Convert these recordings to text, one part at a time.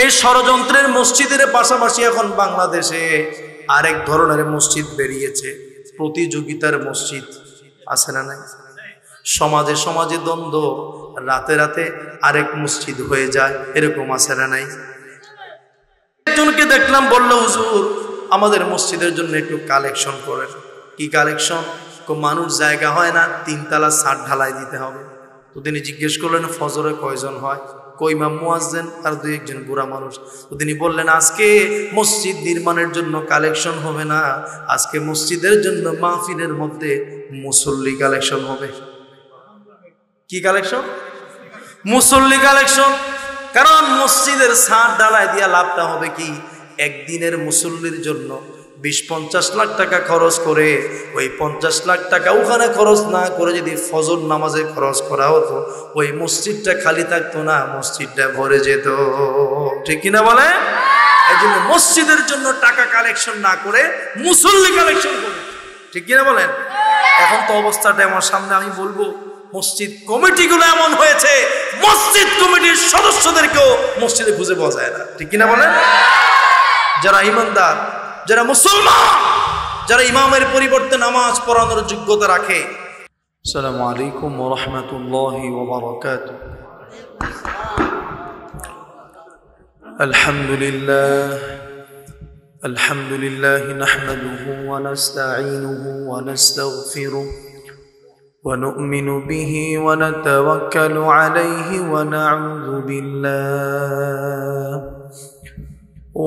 এই ষড়যন্ত্রের মসজিদের পাশাপাশি এখন বাংলাদেশে আরেক ধরনের মসজিদ বেরিয়েছে, প্রতিযোগিতার মসজিদ। আছে না নাই? সমাজে সমাজে দ্বন্দ্ব, রাতে রাতে আরেক মসজিদ হয়ে যায়, এরকম আছে না নাই? একজনকে দেখলাম, বলল হুজুর আমাদের মসজিদের জন্য একটু কালেকশন করেন। কি কালেকশন? মানুষ জায়গা হয় না, 3 তলা ছাদ ঢালাই দিতে হবে। তো তিনি জিজ্ঞেস করলেন ফজরে কয়জন হয়? ইমাম মুয়াজ্জিন আর 2-1 জন বুড়া মানুষ। তো তিনি বললেন আজকে মসজিদ নির্মাণের জন্য কালেকশন হবে না, আজকে মসজিদের জন্য মাহফিলের মধ্যে মুসল্লি কালেকশন হবে। কি কালেকশন? মুসল্লি কালেকশন। কারণ মসজিদের ছাদ ঢালাই দিয়া লাভটা হবে কি, একদিনের মুসল্লির জন্য 20-50 লাখ টাকা খরচ করে ওই 50 লাখ টাকা ওখানে খরচ না করে যদি ফজর নামাজে খরচ করা হতো, ওই মসজিদটা খালি থাকতো না, মসজিদটা ভরে যেত। ঠিক কিনা বলে? এই জন্য মসজিদের জন্য টাকা কালেকশন না করে মুসল্লি কালেকশন করে। ঠিক কিনা বলেন? এখন তো অবস্থাটা আমার সামনে, আমি বলবো মসজিদ কমিটিগুলো এমন হয়েছে, মসজিদ কমিটির সদস্যদেরকেও মসজিদে খুঁজে পাওয়া যায় না। ঠিক কিনা বলেন? যারা ইমানদার, যারা মুসলমান, যারা ইমামের পরিবর্তে নামাজ পড়ানোর যোগ্যতা রাখে। আসসালামু আলাইকুম ওয়া রাহমাতুল্লাহি ওয়া বারাকাতুহু। আলহামদুলিল্লাহ নাহমাদুহু ওয়া নাস্তাঈনুহু ওয়া নাস্তাগফিরুহু ওয়া নু'মিনু বিহি ওয়া নাতাওয়াক্কালু আলাইহি ওয়া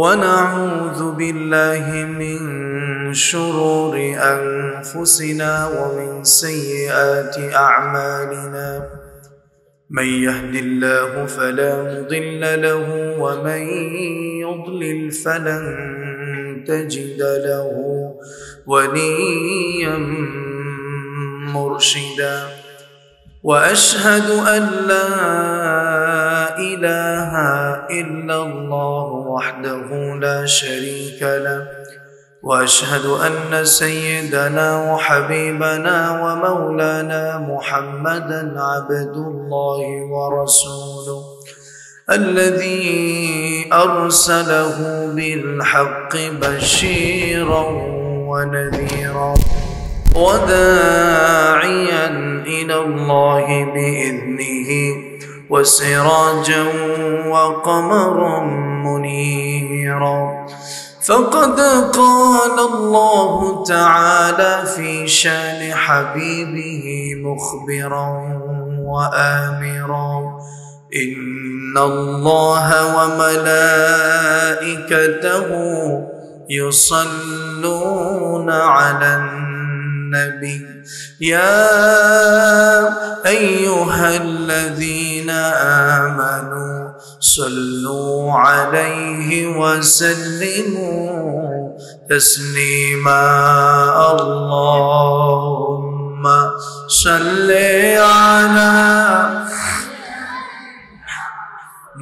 ونعوذ بالله من شرور أنفسنا ومن سيئات أعمالنا من يهد الله فلا مضل له ومن يضلل فلن تجد له وليا مرشدا وأشهد أن لا إله إلا الله وحده لا شريك له وأشهد أن سيدنا وحبيبنا ومولانا محمدا عبد الله ورسوله الذي أرسله بالحق بشيرا ونذيرا وداعيا إلى الله بإذنه وسراجا وقمرا منيرا فقد قال الله تعالى في شان حبيبه مخبرا وآمرا إن الله وملائكته يصلون على النبي يا أيها الذين آمنوا صلوا عليه وسلموا تسليما اللهم صل على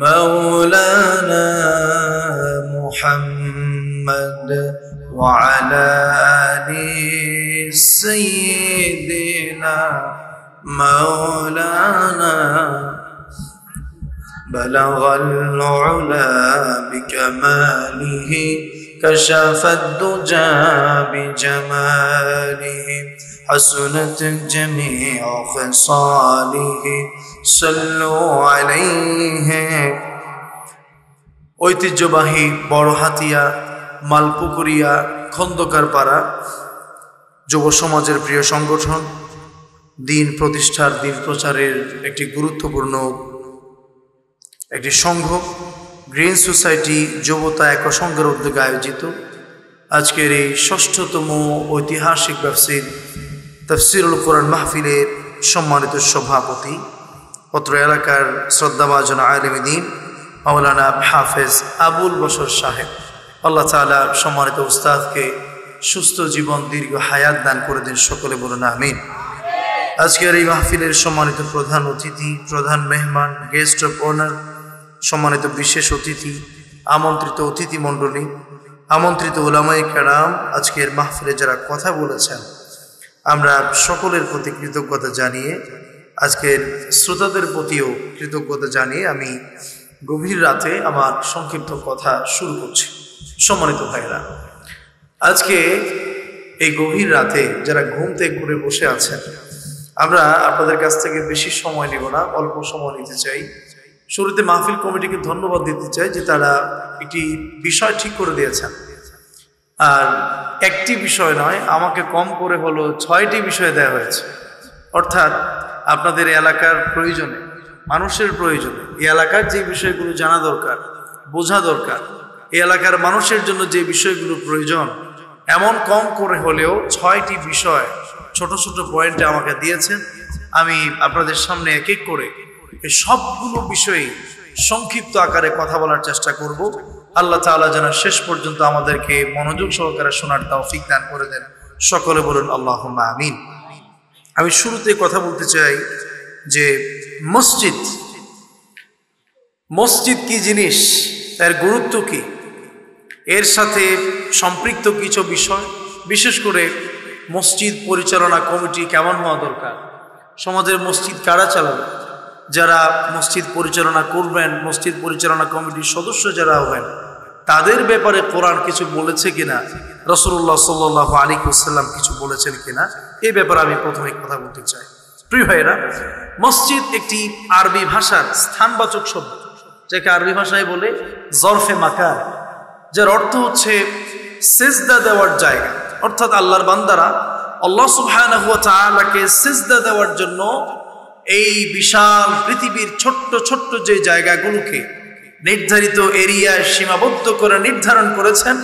مولانا محمد وعلى آل سيدنا مولانا بلغ العلا بكماله كشف الدجى بجماله حسنت جميع خصاله صلوا عليه ঐতিহ্যবাহী বড়হাতিয়া মালপুকুরিয়া খন্দকার পাড়া যুব সমাজের প্রিয় সংগঠন, দিন প্রতিষ্ঠার, দিন প্রচারের একটি গুরুত্বপূর্ণ একটি সংঘ গ্রিন সোসাইটি যুবতা একসংঘের উদ্যোগে আয়োজিত আজকের এই ৬ষ্ঠতম ঐতিহাসিক তাফসীরুল কোরআন মাহফিলের সম্মানিত সভাপতি, অত্র এলাকার শ্রদ্ধাভাজন আলেমে দ্বীন মাওলানা হাফেজ আবুল বশর সাহেব, আল্লাহ তাআলা সম্মানিত উস্তাদকে সুস্থ জীবন, দীর্ঘ হায়াত দান করে দিন। সকলে বলুন আমিন। আজকের এই মাহফিলের সম্মানিত প্রধান অতিথি, প্রধান মেহমান, গেস্ট অফ অনার, সম্মানিত বিশেষ অতিথি, আমন্ত্রিত অতিথি মণ্ডলী, আমন্ত্রিত উলামায়ে কেরাম, আজকের মাহফিলে যারা কথা বলেছেন, আমরা সকলের প্রতি কৃতজ্ঞতা জানিয়ে, আজকের শ্রোতাদের প্রতিও কৃতজ্ঞতা জানিয়ে আমি গভীর রাতে আমার সংক্ষিপ্ত কথা শুরু করছি। সম্মানিত ভাইরা, আজকে এই গভীর রাতে যারা ঘুম থেকে ঘুরে বসে আছেন, আমরা আপনাদের কাছ থেকে বেশি সময় নেব না, অল্প সময় নিতে চাই। শুরুতে মাহফিল কমিটিকে ধন্যবাদ দিতে চাই যে তারা একটি বিষয় ঠিক করে দিয়েছেন, আর একটি বিষয় নয়, আমাকে কম করে হলো 6টি বিষয় দেওয়া হয়েছে। অর্থাৎ আপনাদের এলাকার প্রয়োজনে, মানুষের প্রয়োজনে, এই এলাকার যে বিষয়গুলো জানা দরকার, বোঝা দরকার, এই এলাকার মানুষের জন্য যে বিষয়গুলো প্রয়োজন, এমন কম করে হলেও 6টি বিষয় ছোট ছোট পয়েন্টে আমাকে দিয়েছেন। আমি আপনাদের সামনে এক এক করে এই সবগুলো বিষয়ে সংক্ষিপ্ত আকারে কথা বলার চেষ্টা করব। আল্লাহ তাআলা যেন শেষ পর্যন্ত আমাদেরকে মনোযোগ সহকারে শোনার তৌফিক দান করে দেন। সকলে বলুন আল্লাহুম্মা আমিন। আমি শুরুতে কথা বলতে চাই যে মসজিদ কি জিনিস, এর গুরুত্ব কি, এর সাথে সম্পৃক্ত কিছু বিষয়, বিশেষ করে মসজিদ পরিচালনা কমিটি কেমন হওয়া দরকার, সমাজের মসজিদ কারা চালাবে, যারা মসজিদ পরিচালনা করবেন, মসজিদ পরিচালনা কমিটির সদস্য যারা হবেন, তাদের ব্যাপারে কোরআন কিছু বলেছে কিনা, রাসূলুল্লাহ সাল্লাল্লাহু আলাইহি ওয়াসাল্লাম কিছু বলেছেন কিনা, এই ব্যাপারে আমি প্রথমে কথা বলতে চাই। প্রিয় ভাইরা, মসজিদ একটি আরবি ভাষার স্থানবাচক শব্দ, যাকে আরবি ভাষায় বলে জরফে মাকান, যার অর্থ হচ্ছে সিজদা দেওয়ার জায়গা। অর্থাৎ আল্লাহর বান্দারা আল্লাহ সুবহানাহু ওয়া তাআলাকে সিজদা দেওয়ার জন্য এই বিশাল পৃথিবীর ছোট্ট ছোট্ট যে জায়গাগুলোকে নির্ধারিত এরিয়ায় সীমাবদ্ধ করে নির্ধারণ করেছেন,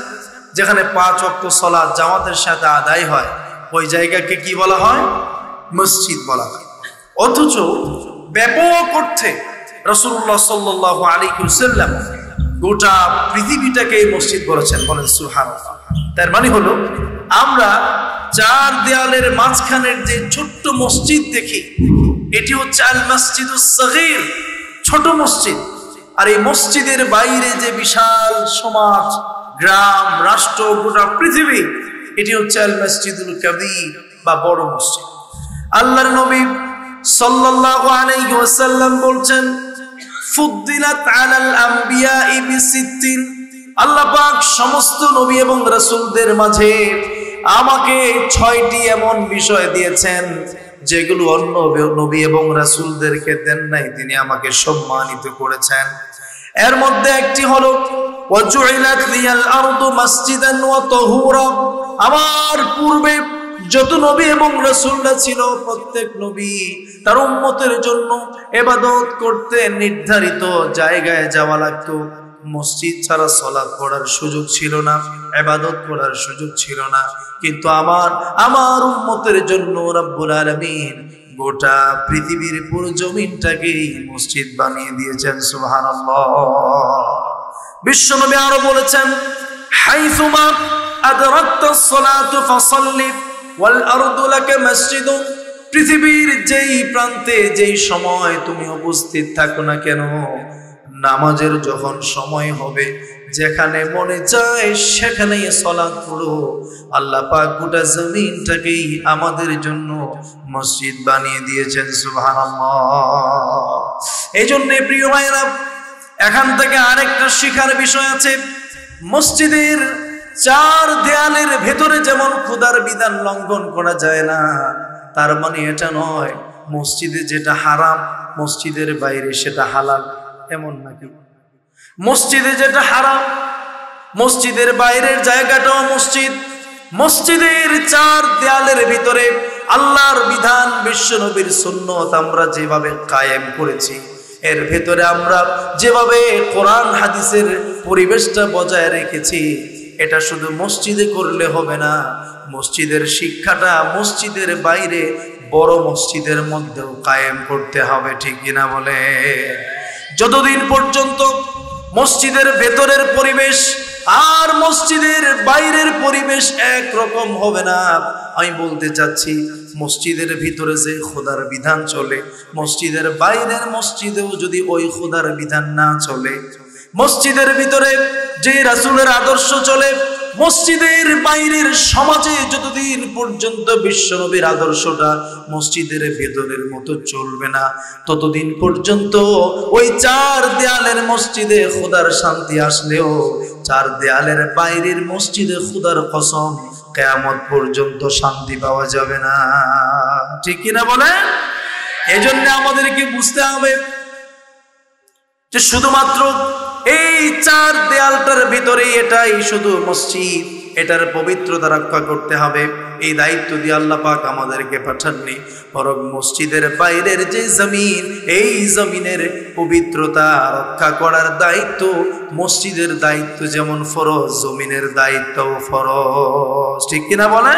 যেখানে 5 ওয়াক্ত সালাত জামাতের সাথে আদায় হয়, ওই জায়গাকে কি বলা হয়? মসজিদ বলা হয়। অথচ ব্যাপক অর্থে রাসূলুল্লাহ সাল্লাল্লাহু আলাইহি ওয়াসাল্লাম গোটা পৃথিবীটাকে মসজিদ বলেছেন। বলেন সুবহানাল্লাহ। তার মানে হলো, আমরা 4 দেয়ালের মাঝখানের যে ছোট্ট মসজিদ দেখি, এটি হচ্ছে আল মসজিদুস সগীর, ছোট মসজিদ। আর এই মসজিদের বাইরে যে বিশাল সমাজ, গ্রাম, রাষ্ট্র, গোটা পৃথিবী, এটি হচ্ছে আল মসজিদুল কবীর বা বড় মসজিদ। আল্লাহর নবী সাল্লাল্লাহু আলাইহি ওয়াসাল্লাম বলছেন, ফুদ্দিলাত আলাল আমবিয়াই বিসিত্তিন, আল্লাহ পাক সমস্ত নবী এবং রাসূলদের মাঝে আমাকে 6টি এমন বিষয় দিয়েছেন যেগুলো অন্য নবী এবং রাসূলদেরকে দেন নাই, তিনি আমাকে সম্মানিত করেছেন। এর মধ্যে একটি হলো ওয়াজুইলাত লিয়াল আরদু মাসজিদান ওয়া তাহুরা, আমার পূর্বে যত নবী এবং রাসূলরা ছিল, প্রত্যেক নবী তার উম্মতের জন্য ইবাদত করতে নির্ধারিত জায়গায় যাওয়া লাগতো। মসজিদ ছাড়া সালাত পড়ার সুযোগ ছিল না, ইবাদত করার সুযোগ ছিল না। কিন্তু আমার উম্মতের জন্য রব্বুল আলামিন গোটা পৃথিবীর পুরো জমিনটাকেই মসজিদ বানিয়ে দিয়েছেন। সুবহানাল্লাহ। বিশ্বনবী আরো বলেছেন, হাইসুমা আদরাকতাস সালাতু ফাসাল্লি ওয়াল আরদু লাকা মসজিদুন, পৃথিবীর যেই প্রান্তে যেই সময় তুমি উপস্থিত থাকো না কেন, নামাজের যখন সময় হবে, যেখানে মনে চায় সেখানেই সালাত পড়ো। আল্লাহ পাক গোটা জমিনটাকেই আমাদের জন্য মসজিদ বানিয়ে দিয়েছেন। সুবহানাল্লাহ। এই জন্য প্রিয় ভাইরা, এখান থেকে আরেকটা শিখার বিষয় আছে। মসজিদের 4 দেয়ালের ভেতরে যেমন খোদার বিধান লঙ্ঘন করা যায় না, তার মানে এটা নয় মসজিদে যেটা হারাম মসজিদের বাইরে সেটা হালাল, এমন নাকি? মসজিদে যেটা হারাম মসজিদের বাইরের জায়গাটাও মসজিদ। মসজিদের 4 দেয়ালের ভিতরে আল্লাহর বিধান, বিশ্বনবীর সুন্নাত আমরা যেভাবে কায়েম করেছি, এর ভেতরে আমরা যেভাবে কোরআন হাদিসের পরিবেশটা বজায় রেখেছি, এটা শুধু মসজিদে করলে হবে না, মসজিদের শিক্ষাটা মসজিদের বাইরে বড় মসজিদের মধ্যেও কায়েম করতে হবে। ঠিক কিনা বলে? যতদিন পর্যন্ত মসজিদের ভেতরের পরিবেশ আর মসজিদের বাইরের পরিবেশ একরকম হবে না, আমি বলতে চাচ্ছি মসজিদের ভিতরে যে খোদার বিধান চলে, মসজিদের বাইরের মসজিদেও যদি ওই খোদার বিধান না চলে, মসজিদের ভিতরে যে রাসূলের আদর্শ চলে, মসজিদের বাইরের সমাজে যতদিন পর্যন্ত বিশ্বনবীর আদর্শটা মসজিদের ভেতরের মতো চলবে না, ততদিন পর্যন্ত ওই চার দেয়ালের মসজিদে খোদার শান্তি আসলেও চার দেয়ালের বাইরের মসজিদে খোদার কসম কিয়ামত পর্যন্ত শান্তি পাওয়া যাবে না। ঠিক কিনা বলে? এজন্য আমাদেরকে বুঝতে হবে যে শুধুমাত্র এই চার দেয়ালটার ভিতরে এটাই শুধু মসজিদ, এটার পবিত্রতা রক্ষা করতে হবে। এই দায়িত্ব দিয়ে আল্লাহ পাক আমাদেরকে পাঠাননি, বরং মসজিদের বাইরের যে জমিন, এই জমিনের পবিত্রতা রক্ষা করার দায়িত্ব মসজিদের দায়িত্ব যেমন ফরজ, জমিনের দায়িত্ব ফরজ। ঠিক কিনা বলে?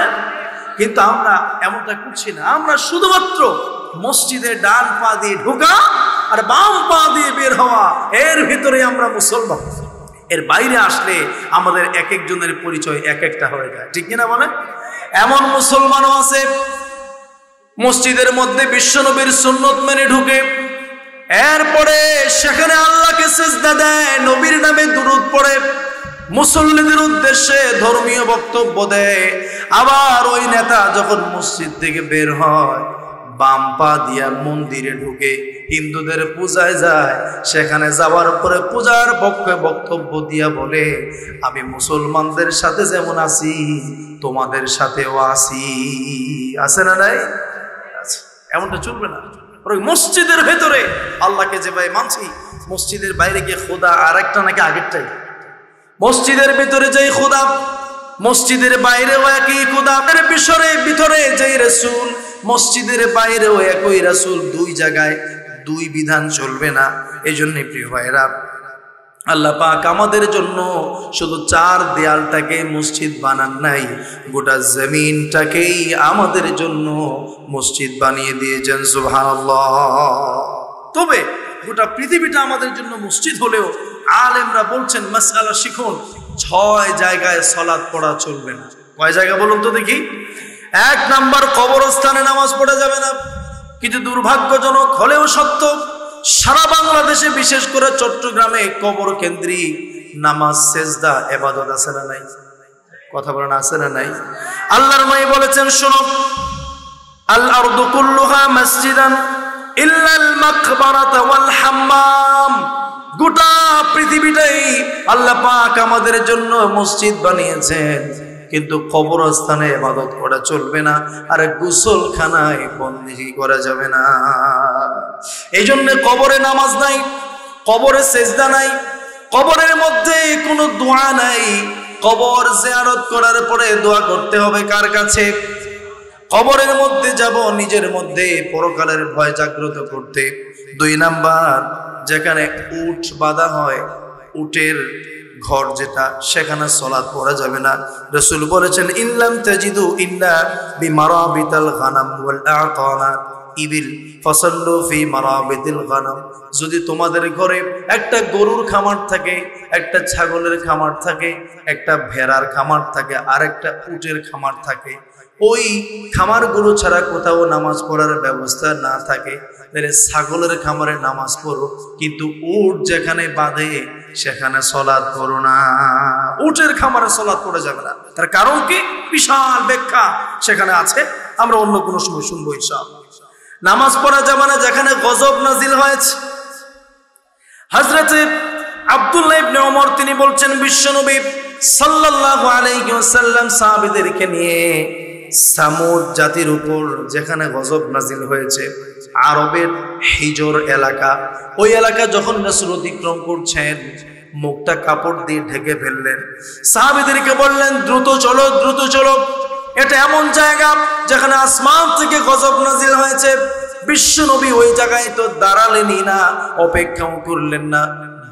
কিন্তু আমরা এমনটা করছি না। আমরা শুধুমাত্র মসজিদে ডান পা দিয়ে ঢোকা আর বাম পা দিয়ে বের হওয়া, এর ভিতরে আমরা মুসলমান। এর বাইরে আসলে আমাদের এক একজনের পরিচয় এক একটা হয়ে যায়। ঠিক কিনা বলে? এমন মুসলমানও আছে মসজিদের মধ্যে বিশ্বনবীর সুন্নত মেনে ঢুকে, এরপরে সেখানে আল্লাহকে সিজদা দেয়, নবীর নামে দুরূদ পড়ে, মুসল্লিদের উদ্দেশ্যে ধর্মীয় বক্তব্য দেয়। আবার ওই নেতা যখন মসজিদ থেকে বের হয়, বাম পা দিয়া মন্দিরে ঢুকে হিন্দুদের পূজায় যায়, সেখানে যাওয়ার পরে পূজার পক্ষে বক্তব্য দিয়া বলে, আমি মুসলমানদের সাথে যেমন আছি তোমাদের সাথেও আছি। আছে না নাই? এমনটা চলবে না। মসজিদের ভেতরে আল্লাহকে যেভাবে মানছি, মসজিদের বাইরে গিয়ে খোদা আর একটা নাকি আগেরটাই। মসজিদের ভিতরে যেই খোদা, মসজিদের বাইরেও একই খোদা। ভিতরে যেই রাসূল, মসজিদের বাইরেও একই রাসূল। দুই জায়গায় দুই বিধান চলবে না। এই জন্য প্রিয় ভাইরা, আল্লাহ পাক আমাদের জন্য শুধু চার দেয়ালটাকে মসজিদ বানান নাই, গোটা জমিনটাকেই আমাদের জন্য মসজিদ বানিয়ে দিয়েছেন। সুবহানাল্লাহ। তবে গোটা পৃথিবীটা আমাদের জন্য মসজিদ হলেও আলেমরা বলছেন মাসআলা শিখুন, 6 জায়গায় সালাত পড়া চলবে না। কয় জায়গা বলুন তো দেখি? 1 নাম্বার, কবরস্থানে নামাজ পড়া যাবে না। কিন্তু দুর্ভাগ্যজনক হলেও সত্য, সারা বাংলাদেশে বিশেষ করে চট্টগ্রামে কবর কেন্দ্রিক নামাজ, সেজদা, ইবাদত আছে না নাই? কথা বলেন, আছে না নাই? আল্লাহর নবী বলেছেন, শোনো, আল আরদু কুল্লুহা মসজিদান ইল্লাল মাকবারাতা ওয়াল হাম্মাম। গোটা পৃথিবীটাই আল্লাহ পাক আমাদের জন্য মসজিদ বানিয়েছেন, কিন্তু কবরস্থানে ইবাদত করা চলবে না, আর গোসলখানায় বন্দেগি করা যাবে না। এই জন্য কবরে নামাজ নাই, কবরে সেজদা নাই, কবরের মধ্যে কোনো দোয়া নাই। কবর জিয়ারত করার পরে দোয়া করতে হবে কার কাছে? কবরের মধ্যে যাব নিজের মধ্যে পরকালের ভয় জাগ্রত করতে। 2 নাম্বার, যেখানে উট বাঁধা হয়, উটের ঘর যেটা, সেখানে সালাত পড়া যাবে না। রাসূল বলেছেন, ইল্লাম তাজিদু ইল্লা বিমারাবিতাল গানাম ওয়াল আতানা ইবিল ফাসাল্লু ফি মারাবিতিল গানাম। যদি তোমাদের ঘরে একটা গরুর খামার থাকে, একটা ছাগলের খামার থাকে, একটা ভেড়ার খামার থাকে, আর একটা উটের খামার থাকে, ওই খামারগুলো ছাড়া কোথাও নামাজ পড়ার ব্যবস্থা না থাকে, তাহলে ছাগলের খামারে নামাজ পড়ো, কিন্তু উট যেখানে বাঁধে সেখানে সালাত করো না। উটের খামারে সালাত পড়া যাবে না। তার কারণ কি? বিশাল ব্যাখ্যা সেখানে আছে, আমরা অন্য কোনো সময় শুনবো ইনশাআল্লাহ। নামাজ পড়া যাবে না যেখানে গজব নাজিল হয়েছে। হযরতে আব্দুল্লাহ ইবনে ওমর তিনি বলছেন, বিশ্বনবী সাল্লাল্লাহু আলাইহি ওয়াসাল্লাম সাহাবীদেরকে নিয়ে সামুদ জাতির উপর যেখানে গজব নাজিল হয়েছে, আরবের হিজর এলাকা, ওই এলাকা যখন রাসূল অতিক্রম করছেন, মুখটা কাপড় দিয়ে ঢেকে ফেললেন। সাহাবীদেরকে বললেন, দ্রুত চলো, দ্রুত চলো, এটা এমন জায়গা যেখানে আসমান থেকে গজব নাজিল হয়েছে। বিশ্বনবী ওই জায়গায় তো দাঁড়ালেনই না, অপেক্ষাও করলেন না,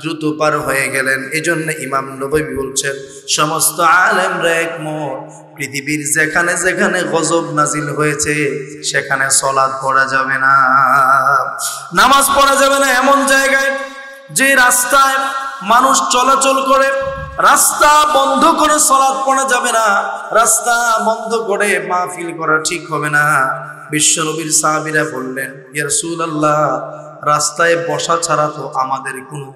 দ্রুত পার হয়ে গেলেন। এজন্য ইমাম নববী বলছেন, সমস্ত আলেমরা একমত, পৃথিবীর যেখানে যেখানে গজব নাজিল হয়েছে সেখানে সালাত পড়া যাবে না, নামাজ পড়া যাবে না। এমন জায়গায় যে রাস্তায় মানুষ চলাচল করে, রাস্তা বন্ধ করে সালাত পড়া যাবে না, রাস্তা বন্ধ করে মাহফিল করা ঠিক হবে না। বিশ্বনবীর সাহাবীরা বললেন, ইয়া রাসূলুল্লাহ, রাস্তায় বসা ছাড়া তো আমাদের কোনো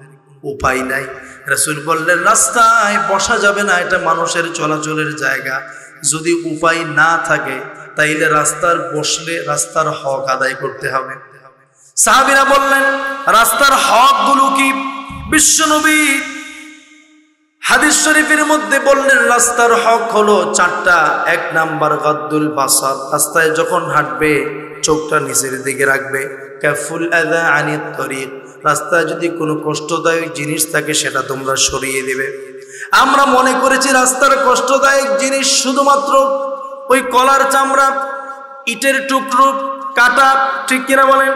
উপায় নাই। রাসূল বললেন রাস্তায় বসা যাবে না, এটা মানুষের চলাচলের জায়গা। যদি উপায় না থাকে তাইলে রাস্তার বসলে রাস্তার হক আদায় করতে হবে। সাহাবীরা বললেন রাস্তার হকগুলো কি? বিশ্বনবী হাদিস শরীফের মধ্যে বললেন রাস্তার হক হলো চারটা। 1 নাম্বার গাদ্দুল বাসার, রাস্তায় যখন হাঁটবে চোখটা নিচের দিকে রাখবে। কাফুল আযা আনিত তরিক, রাস্তায় যদি কোনো কষ্টদায়ক জিনিস থাকে সেটা তোমরা সরিয়ে দিবে। আমরা মনে করেছি রাস্তার কষ্টদায়ক জিনিস শুধুমাত্র ওই কলার চামড়া, ইটের টুকরো, কাটা, ঠিক কিনা বলেন?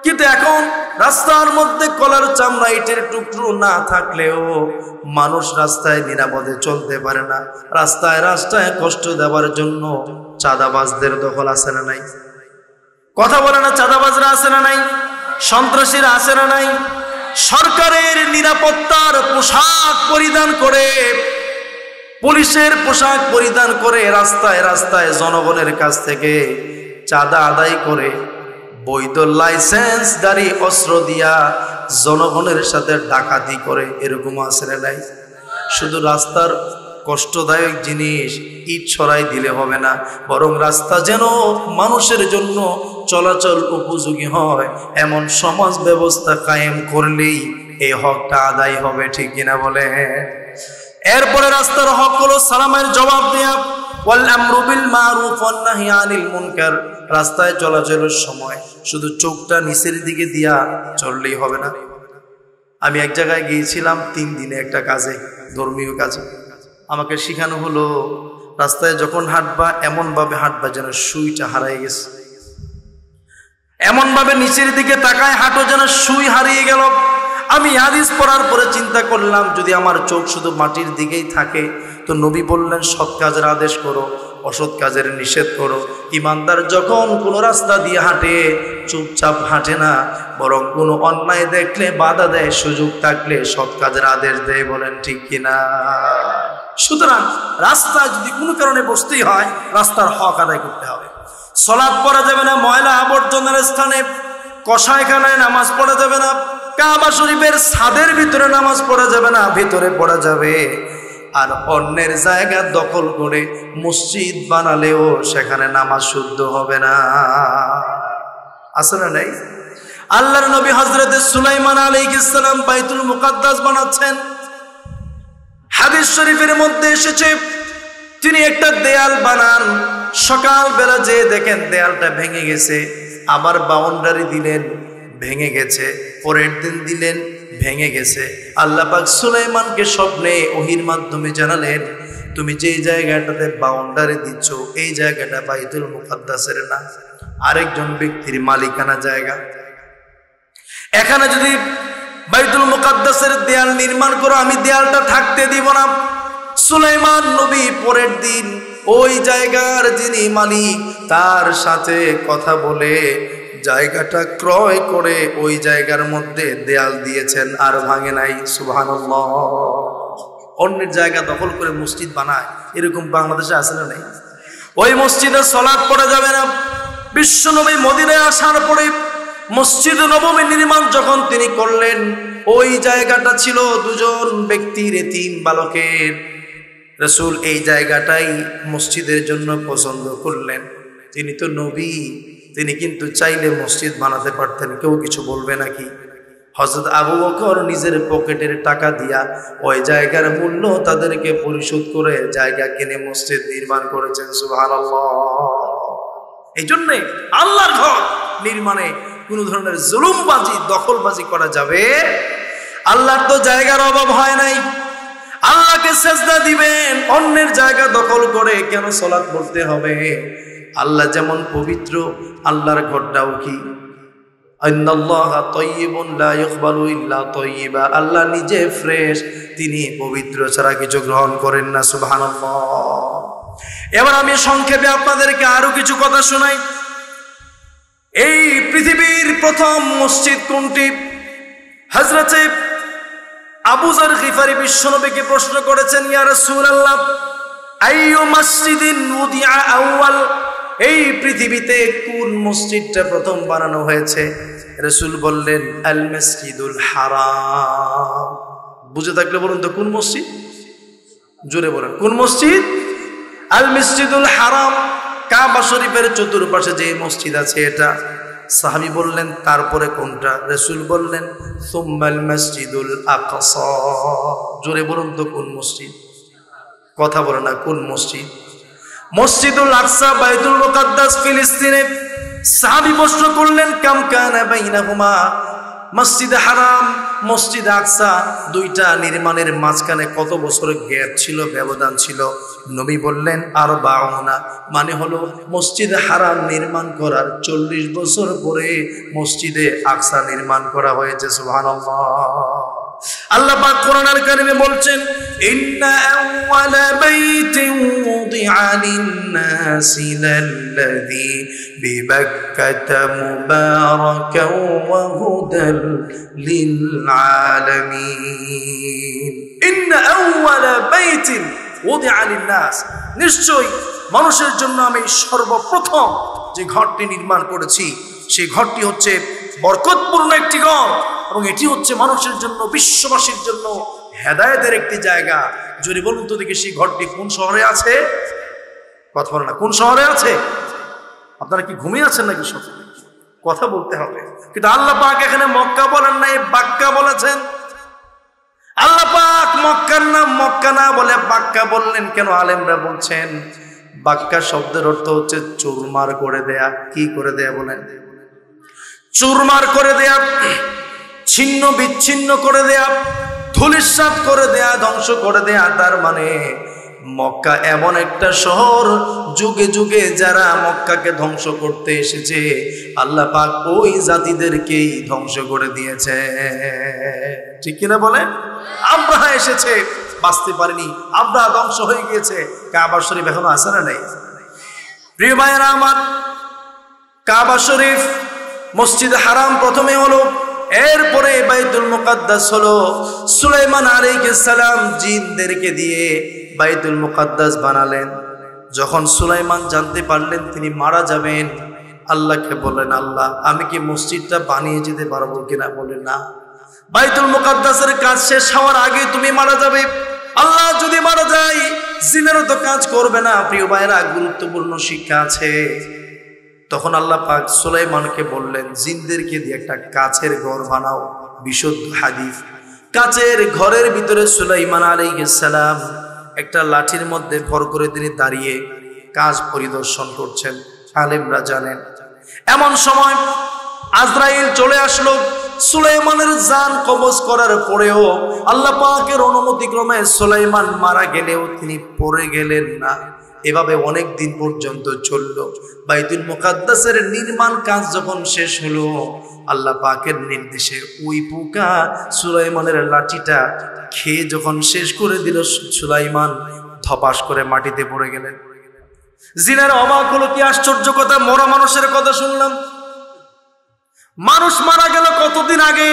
কিন্তু এখন রাস্তার মধ্যে কলার চামড়া, ইটের টুকরো না থাকলেও মানুষ রাস্তায় নিরাপদে চলতে পারে না। রাস্তায় রাস্তায় কষ্ট দেওয়ার জন্য চাঁদাবাজদের দখল আছে না নাই? কথা বলে না? চাঁদাবাজরা আছে না নাই? সন্ত্রাসীরা আছে না নাই? সরকারের নিরাপত্তার পোশাক পরিধান করে, পুলিশের পোশাক পরিধান করে রাস্তায় রাস্তায় জনগণের কাছ থেকে চাঁদা আদায় করে, বৈধ লাইসেন্সধারী অস্ত্র দিয়া জনগণের সাথে ডাকাতি করে, এরকম আছে না নাই? শুধু রাস্তার কষ্টদায়ক জিনিস ইট ছড়াই দিলে হবে না, বরং রাস্তা যেন মানুষের জন্য চলাচল উপযোগী হয় এমন সমাজ ব্যবস্থা কায়েম করলেই এই হকটা আদায় হবে, ঠিক কিনা বলে? এরপরে রাস্তার হক হলো সালামের জবাব দেয়া, ওয়াল আমরু বিল মারুফ ওয়ান নাহি আনিল মুনকার। রাস্তায় চলাচলের সময় শুধু চোখটা নিচের দিকে দিয়া চললেই হবে না। আমি এক জায়গায় গিয়েছিলাম 3 দিনে একটা কাজে, ধর্মীয় কাজে। আমাকে শেখানো হলো রাস্তায় যখন হাঁটবা এমন ভাবে হাঁটবা যেন সুইটা হারিয়ে গেছে, এমন ভাবে নিচের দিকে তাকায় হাঁটো যেন সুই হারিয়ে গেল। আমি হাদিস পড়ার পরে চিন্তা করলাম যদি আমার চোখ শুধু মাটির দিকেই থাকে তো নবী বললেন সৎ কাজের আদেশ করো, অসৎ কাজের নিষেধ করো। ইমানদার যখন কোনো রাস্তা দিয়ে হাঁটে চুপচাপ হাঁটে না, বরং কোনো অন্যায় দেখলে বাধা দেয়, সুযোগ থাকলে সৎ কাজের আদেশ দেয়। বলেন ঠিক কিনা? সুতরাং রাস্তায় যদি কোনো কারণে বসতেই হয় রাস্তার হক আদায় করতে হবে। সালাত পড়া যাবে না ময়লা আবর্জনার স্থানে, কসাইখানায় নামাজ পড়া যাবে না, কাবা শরীফের ছাদের ভিতরে নামাজ পড়া যাবে না, ভিতরে পড়া যাবে। আর অন্যের জায়গা দখল করে মসজিদ বানালেও সেখানে নামাজ শুদ্ধ হবে না। আছে না নাই? আল্লাহর নবী হযরত সুলাইমান আলাইহিস সালাম বাইতুল মুকাদ্দাস বানাচ্ছেন। হাদিস শরীফের মধ্যে এসেছে তিনি একটা দেয়াল বানান, সকাল বেলা যে দেখেন দেয়ালটা ভেঙে গেছে, আবার বাউন্ডারি দিলেন, ভেঙে গেছে, পরের দিন দিলেন, ভেঙে গেছে। আল্লাহ পাক সুলাইমানকে স্বপ্নে ওহির মাধ্যমে জানালেন তুমি যে জায়গাটাতে বাউন্ডারি দিচ্ছ এই জায়গাটা বাইতুল মুকাদ্দাসের না, আরেকজন ব্যক্তির মালিকানা জায়গা। এখানে যদি বাইতুল মুকাদ্দাসের দেয়াল নির্মাণ করো আমি দেয়ালটা থাকতে দিব না। সুলাইমান নবী পরের দিন ওই জায়গার যিনি মালিক তার সাথে কথা বলে জায়গাটা ক্রয় করে ওই জায়গার মধ্যে দেয়াল দিয়েছেন, আর ভাঙে নাই। সুবহানাল্লাহ। অন্যের জায়গা দখল করে মসজিদ বানায়, এরকম বাংলাদেশে আছে না নাই? ওই মসজিদে সালাত পড়া যাবে না। বিশ্বনবী মদিনায় আসার পরে মসজিদ নববী নির্মাণ যখন তিনি করলেন ওই জায়গাটা ছিল 2 জন ব্যক্তির এতিম বালকের। রাসূল এই জায়গাটাই মসজিদের জন্য পছন্দ করলেন। তিনি তো নবী, তিনি কিন্তু চাইলে মসজিদ বানাতে পারতেন, কেউ কিছু বলবে নাকি? হযরত আবু বকর নিজের পকেটের টাকা দিয়া ওই জায়গার মূল্য তাদেরকে পরিশোধ করে জায়গা কিনে মসজিদ নির্মাণ করেছেন। সুবহানাল্লাহ। এই জন্যে আল্লাহর ঘর নির্মাণে কোন ধরনের জুলুমবাজি, দখলবাজি করা যাবে। আল্লাহর তো জায়গার অভাব হয় নাই, আল্লাহকে সেজদা দিবেন, অন্যের জায়গা দখল করে কেন সালাত পড়তে হবে? আল্লাহ যেমন পবিত্র আল্লাহর ঘরটাও কি? ইন্নাল্লাহা তাইয়্যিবুন লা ইয়াকবালু ইল্লা তাইয়্যিবা। আল্লাহ নিজে ফ্রেশ, তিনি পবিত্র ছাড়া কিছু গ্রহণ করেন না। সুবহানাল্লাহ। এবার আমি সংক্ষেপে আপনাদেরকে আরো কিছু কথা শোনাই। এই পৃথিবীর প্রথম মসজিদ কোনটি? হযরত আবু যর গিফারি বিশ্বনবীকে প্রশ্ন করেছেন, ইয়া রাসূলুল্লাহ আইয়ু মাসজিদিন উদিআ আউয়াল, এই পৃথিবীতে কোন মসজিদটা প্রথম বানানো হয়েছে? রাসূল বললেন আল মসজিদুল হারাম। বুঝে থাকলে বলুন তো কোন মসজিদ? জোরে বলেন, কোন মসজিদ? আল মসজিদুল হারাম, কাবা শরীফের চতুর্পাশে যে মসজিদ আছে এটা। সাহাবী বললেন তারপরে কোনটা? রাসূল বললেন সুম্মাল মসজিদুল আকসা। জোরে বলুন তো কোন মসজিদ? কথা বলে না, কোন মসজিদ? মসজিদুল আকসা, বাইতুল মুকাদ্দাস ফিলিস্তিনে। সাহাবী প্রশ্ন করলেন কাম কানা বাইনাহুমা, মসজিদ হারাম মসজিদ আকসা দুইটা নির্মাণের মাঝখানে কত বছর গ্যাপ ছিল, ব্যবধান ছিল? নবী বললেন 40, মানে হলো মসজিদ হারাম নির্মাণ করার 40 বছর পরে মসজিদে আকসা নির্মাণ করা হয়েছে। সুবহানাল্লাহ। আল্লাহ পাক কোরআনুল কারীমে বলছেন ইন্না আউওয়ালা বাইতিন উযিআ লিন-নাসি লাল্লাযী বিবাক্কাতা মুবারাকান ওয়া হুদাল লিল-আলামিন। ইন্না আউওয়ালা বাইতিন উযিআ লিন-নাস, নিশ্চয়ই মানুষের জন্য আমি সর্বপ্রথম যে ঘরটি নির্মাণ করেছি সেই ঘরটি হচ্ছে বরকতপূর্ণ একটি ঘর, এবং এটি হচ্ছে মানুষের জন্য, বিশ্ববাসীর জন্য হেদায়েতের একটি জায়গা। যদি বলুন তো দেখি সেই ঘরটি কোন শহরে আছে? কথা বলে না, কোন শহরে আছে? আপনারা কি ঘুমিয়ে আছেন নাকি? সব কথা বলতে হবে। কিন্তু আল্লাহ পাক এখানে মক্কা বলেন নাই, বাক্কা বলেছেন। আল্লাহ পাক মক্কার নাম মক্কা না বলে বাক্কা বললেন কেন? আলেমরা বলছেন বাক্কা শব্দের অর্থ হচ্ছে চুরমার করে দেয়া। কি করে দেয়া বলেন? চুরমার করে দেয়া, ছিন্ন বিচ্ছিন্ন করে দেয়া, ধূলিসাৎ করে দেয়া, ধ্বংস করে দেয়া। তার মানে মক্কা এমন একটা শহর, যুগে যুগে যারা মক্কাকে ধ্বংস করতে এসেছে আল্লাহ পাক ওই জাতিদেরকেই ধ্বংস করে দিয়েছে। ঠিক কিনা বলেন? আমরা এসেছে, বাঁচতে পারিনি, আমরা ধ্বংস হয়ে গিয়েছে। কাবা শরীফ এখনো আছে না নাই? প্রিয় ভাইয়েরা আমার, কাবা শরীফ, মসজিদ হারাম প্রথমে হলো, এরপরে বাইতুল মুকাদ্দাস হলো। সুলাইমান আলাইহিস সালাম জিনদেরকে দিয়ে বাইতুল মুকাদ্দাস বানালেন। যখন সুলাইমান জানতে পারলেন তিনি মারা যাবেন, আল্লাহকে বললেন আল্লাহ আমি কি মসজিদটা বানিয়ে যেতে পারবো কিনা? বলেন না, বাইতুল মুকাদ্দাসের কাজ শেষ হওয়ার আগে তুমি মারা যাবে। আল্লাহ যদি মারা যায় জিনেরও তো কাজ করবে না। প্রিয় ভাইরা, গুরুত্বপূর্ণ শিক্ষা আছে। তখন আল্লাহ পাক সুলাইমানকে বললেন জিনদেরকে দিয়ে একটা কাচের ঘর বানাও। বিশুদ্ধ হাদিস, কাচের ঘরের ভিতরে সুলাইমান আলাইহিস সালাম একটা লাঠির মধ্যে ভর করে তিনি দাঁড়িয়ে কাজ পরিদর্শন করছেন। আলেমরা জানেন এমন সময় আজরাইল চলে আসলো। সুলাইমানের জান কবজ করার পরেও আল্লাহ পাকের অনুমতি ক্রমে সুলাইমান মারা গেলেও তিনি পড়ে গেলেন না। এভাবে অনেক দিন পর্যন্ত চলল। বাইতুল মুকাদ্দাসের নির্মাণ কাজ যখন শেষ হলো, আল্লাহ পাকের নির্দেশে ওই পোকা সুলাইমানের লাঠিটা খেয়ে যখন শেষ করে দিল, সুলাইমান ধপাস করে মাটিতে পড়ে গেলেন। জিনেরা অবাক হলো, কি আশ্চর্য কথা, মরা মানুষের কথা শুনলাম। মানুষ মারা গেল কতদিন আগে,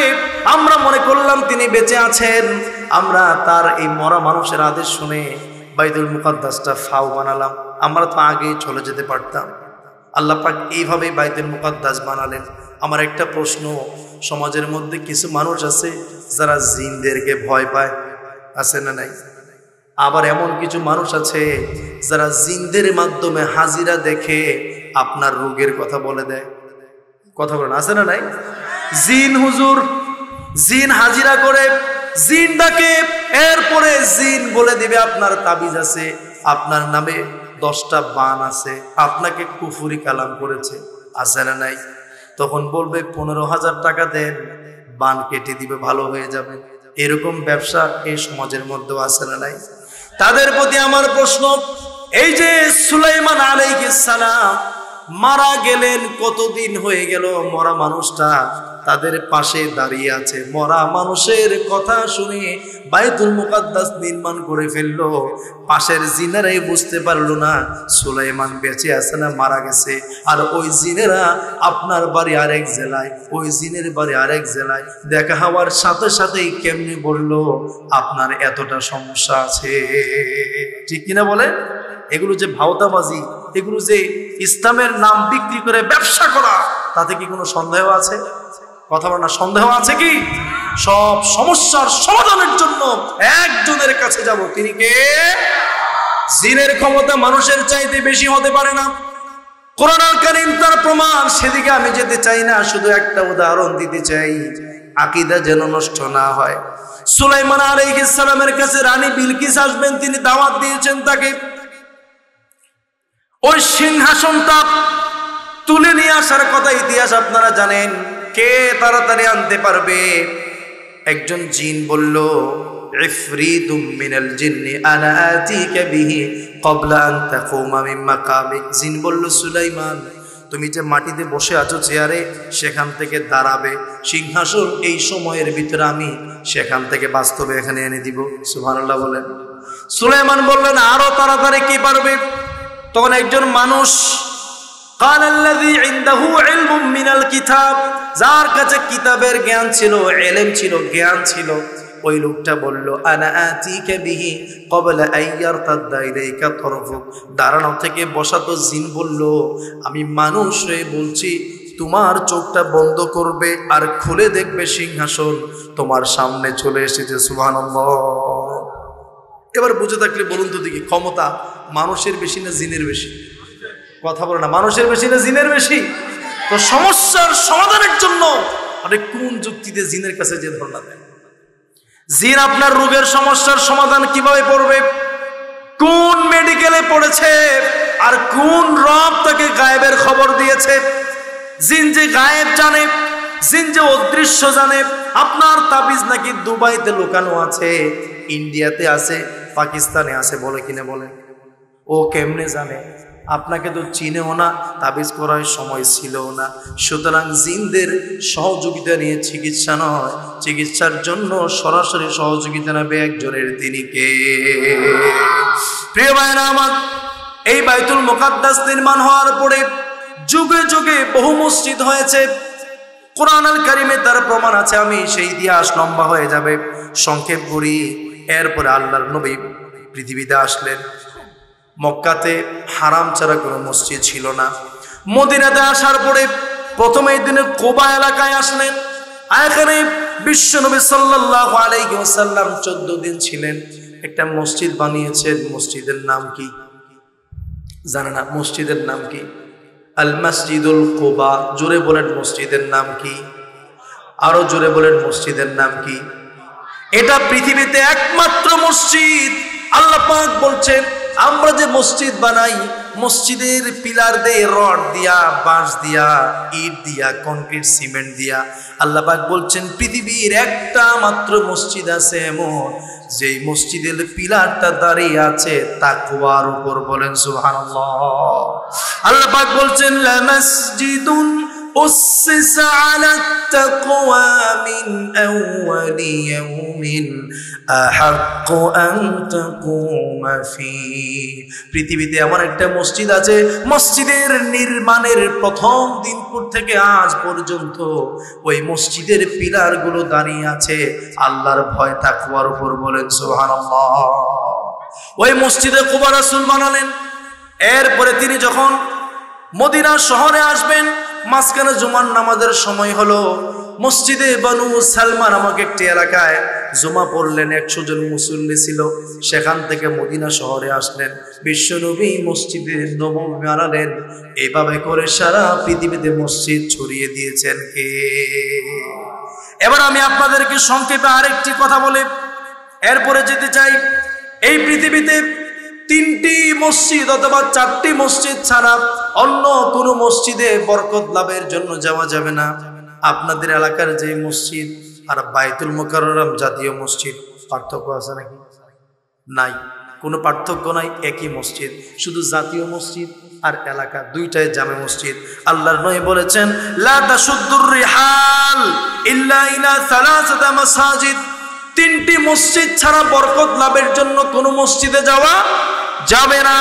আমরা মনে করলাম তিনি বেঁচে আছেন। আমরা তার এই মরা মানুষের আদেশ শুনে বাইতুল মুকাদ্দাসটা ফাও বানালাম। আমরা তো আগেই চলে যেতে পারতাম। আল্লাহ পাক এইভাবে বাইতুল মুকাদ্দাস বানালেন। আমার একটা প্রশ্ন, সমাজের মধ্যে কিছু মানুষ আছে যারা জিনদেরকে ভয় পায়, আছে না নাই? আবার এমন কিছু মানুষ আছে যারা জিনদের মাধ্যমে হাজিরা দেখে আপনার রোগের কথা বলে দেয়। কথা বলেন, আছে না নাই? জিন হুজুর, জিন হাজিরা করে, জিন ডাকে, এরপরে জিন বলে দিবে আপনার তাবিজ আছে, আপনার নামে 10টা বান আছে, আপনাকে কুফরি কালাম করেছে, আছে না নাই? তখন বলবে 15,000 টাকা দেন, বান কেটে দিবে, ভালো হয়ে যাবে। এরকম ব্যবসা এই সমাজের মধ্যে আছে না নাই? তাদের প্রতি আমার প্রশ্ন, এই যে সুলাইমান আলাইহিস সালাম মারা গেলেন, কতদিন হয়ে গেল, মরা মানুষটা তাদের পাশে দাঁড়িয়ে আছে। মরা মানুষের কথা শুনে বাইতুল মুকাদ্দাস নির্মাণ করে ফেললো। পাশের জিনেরাই বুঝতে পারলো না সুলাইমান বেঁচে আছে না মারা গেছে। আর ওই জিনেরা আপনার বাড়ি আরেক জেলায়, ওই জিনের বাড়ি আরেক জেলায়। দেখা হওয়ার সাথে সাথেই কেমনি বললো আপনার এতটা সমস্যা আছে। ঠিক কিনা বলে? এগুলো যে ভাওতাবাজি, এগুলো যে ইসলামের নাম বিক্রি করে ব্যবসা করা, তাতে কি কোনো সন্দেহ আছে? কথা বলা, সন্দেহ আছে কি? সব সমস্যার সমাধানের জন্য একজনের কাছে যাব, তিনি কে? জিনের ক্ষমতা মানুষের চাইতে বেশি হতে পারে না। কোরআন আল কারীম তার প্রমাণ, সেদিকে আমি যেতে চাই না, শুধু একটা উদাহরণ দিতে চাই, আকীদা যেন নষ্ট না হয়। সুলাইমান আলাইহিস সালামের কাছে রানী বিলকিস আসবেন, তিনি দাওয়াত দিয়েছেন তাকে। ওই সিংহাসনটা তুলে নিয়ে আসার কথা ইতিহাস আপনারা জানেন। কে তাড়াতাড়ি আনতে পারবে? একজন জিন বলল, ইফরিতুম মিনাল জিন্নি আনা আতিকা বিহি ক্বাবলা আন তাকুমা মিন মাকামিক। জিন বলল, সুলাইমান, তুমি যে মাটিতে বসে আছো চেয়ারে, সেখান থেকে দাঁড়াবে সিংহাসন, এই সময়ের ভিতরে আমি সেখান থেকে বাস্তবে এখানে এনে দিব। সুবহানাল্লাহ বলেন। সুলাইমান বললেন, আরো তাড়াতাড়ি কি পারবে? তখন একজন মানুষ, قال الذي عنده علم من الكتاب, যার কাছে কিতাবের জ্ঞান ছিল, ইলম ছিল, জ্ঞান ছিল, ওই লোকটা বলল, আনা আতিকা বিহি ক্বাবলা আইয়ারতাদ্দা ইলাইকা তরফুক। দাঁড়ানো থেকে বসা তো জিন বলল, আমি মানুষ হয়ে বলছি, তোমার চোখটা বন্ধ করবে আর খুলে দেখবে সিংহাসন তোমার সামনে চলে এসেছে। সুবহানাল্লাহ। এবার বুঝে থাকলে বলুন তো দেখি, ক্ষমতা মানুষের বেশি না জিনের বেশি? কথা বলে না, মানুষের বেশি না জিনের বেশি? তো সমস্যার সমাধানের জন্য আপনি কোন যুক্তিতে জিনের কাছে যে ধর্ণা দেন? জিন আপনার রোগের সমস্যার সমাধান কিভাবে করবে? কোন মেডিকেলে পড়েছে আর কোন রব তাকে গায়েবের খবর দিয়েছে? জিন যে গায়েব জানে, জিন যে অদৃশ্য জানে। আপনার তাবিজ নাকি দুবাইতে লুকানো আছে, ইন্ডিয়াতে আছে, পাকিস্তানে আছে, বলে কিনা বলেন? ও কেমনে জানে? আপনাকে তো চিনেও না, তাবিজ করার সময় ছিলও না। সুতরাং জিনদের সহযোগিতা নিয়ে চিকিৎসা নয়, চিকিৎসার জন্য সরাসরি সহযোগিতা নেবে একজনের, তিনি কে? প্রিয় ভাইরা আমার, এই বাইতুল মুকাদ্দাস নির্মাণ হওয়ার পরে যুগে যুগে বহু মসজিদ হয়েছে। কোরআন আল কারীমে তার প্রমাণ আছে। আমি সেই ইতিহাস লম্বা হয়ে যাবে, সংক্ষেপ করি। এরপরে আল্লাহর নবী পৃথিবীতে আসলেন। মক্কাতে হারাম ছাড়া কোনো মসজিদ ছিল না। মদিনাতে আসার পরে প্রথমে দিনে কুবা এলাকায় আসলেন। এখানে বিশ্বনবী সাল্লাল্লাহু আলাইহি ওয়াসাল্লাম 14 দিন ছিলেন। একটা মসজিদ বানিয়েছেন। মসজিদের নাম কি জানেন না? মসজিদের নাম কি? আল মসজিদুল কুবা। জোরে বলেন, মসজিদের নাম কি? আরো জোরে বলেন, মসজিদের নাম কি? এটা পৃথিবীতে একমাত্র মসজিদ। আল্লাহ পাক বলছেন, আমরা যে মসজিদ বানাই, মসজিদের পিলার দিয়ে, রড দিয়া, বাঁশ দিয়া, ইট দিয়া, কংক্রিট, সিমেন্ট দিয়া, আল্লাহ পাক বলছেন পৃথিবীর একটা মাত্র মসজিদ আছে এমন, যেই মসজিদের পিলারটা দাঁড়িয়ে আছে তাকওয়ার উপর। বলেন সুবহানাল্লাহ। আল্লাহ পাক বলছেন, লা মসজিদুন أسس على التقوى من أول يوم أحق أن تقوم فيه। পৃথিবীতে এমন একটা মসজিদ আছে, মসজিদের নির্মাণের প্রথম দিন থেকে আজ পর্যন্ত ওই মসজিদের পিলার গুলো দাঁড়িয়ে আছে আল্লাহর ভয় তাকওয়ার উপর। বলেন সুবহানাল্লাহ। ওই মসজিদে কুবা রাসূল বানালেন। এরপরে তিনি যখন মদিনা শহরে আসবেন, মাঝখানে জুমার নামাজের সময় হলো। মসজিদে বানু সালমা নামক একটি এলাকায় জুমা পড়লেন। 100 জন মুসল্লি ছিল। সেখান থেকে মদিনা শহরে আসলেন। বিশ্বনবী মসজিদে নববী বানালেন। এভাবে করে সারা পৃথিবীতে মসজিদ ছড়িয়ে দিয়েছেন কে? এবার আমি আপনাদেরকে সংক্ষেপে আরেকটি কথা বলে এরপরে যেতে চাই। এই পৃথিবীতে 3টি মসজিদ অথবা 4টি মসজিদ ছাড়া অন্য কোনো মসজিদে বরকত লাভের জন্য যাওয়া যাবে না। আপনাদের এলাকার যে মসজিদ আর বাইতুল মুকাররম জাতীয় মসজিদ, পার্থক্য আছে নাকি? নাই, কোনো পার্থক্য নাই, একই মসজিদ। শুধু জাতীয় মসজিদ আর এলাকা দুইটাই জামে মসজিদ। আল্লাহর নবী বলেছেন, লা তাশুদ্দুর রিহাল ইল্লা ইলা সালাসাতা মাসাজিদ। 3টি মসজিদ ছাড়া বরকত লাভের জন্য কোনো মসজিদে যাওয়া যাবে না।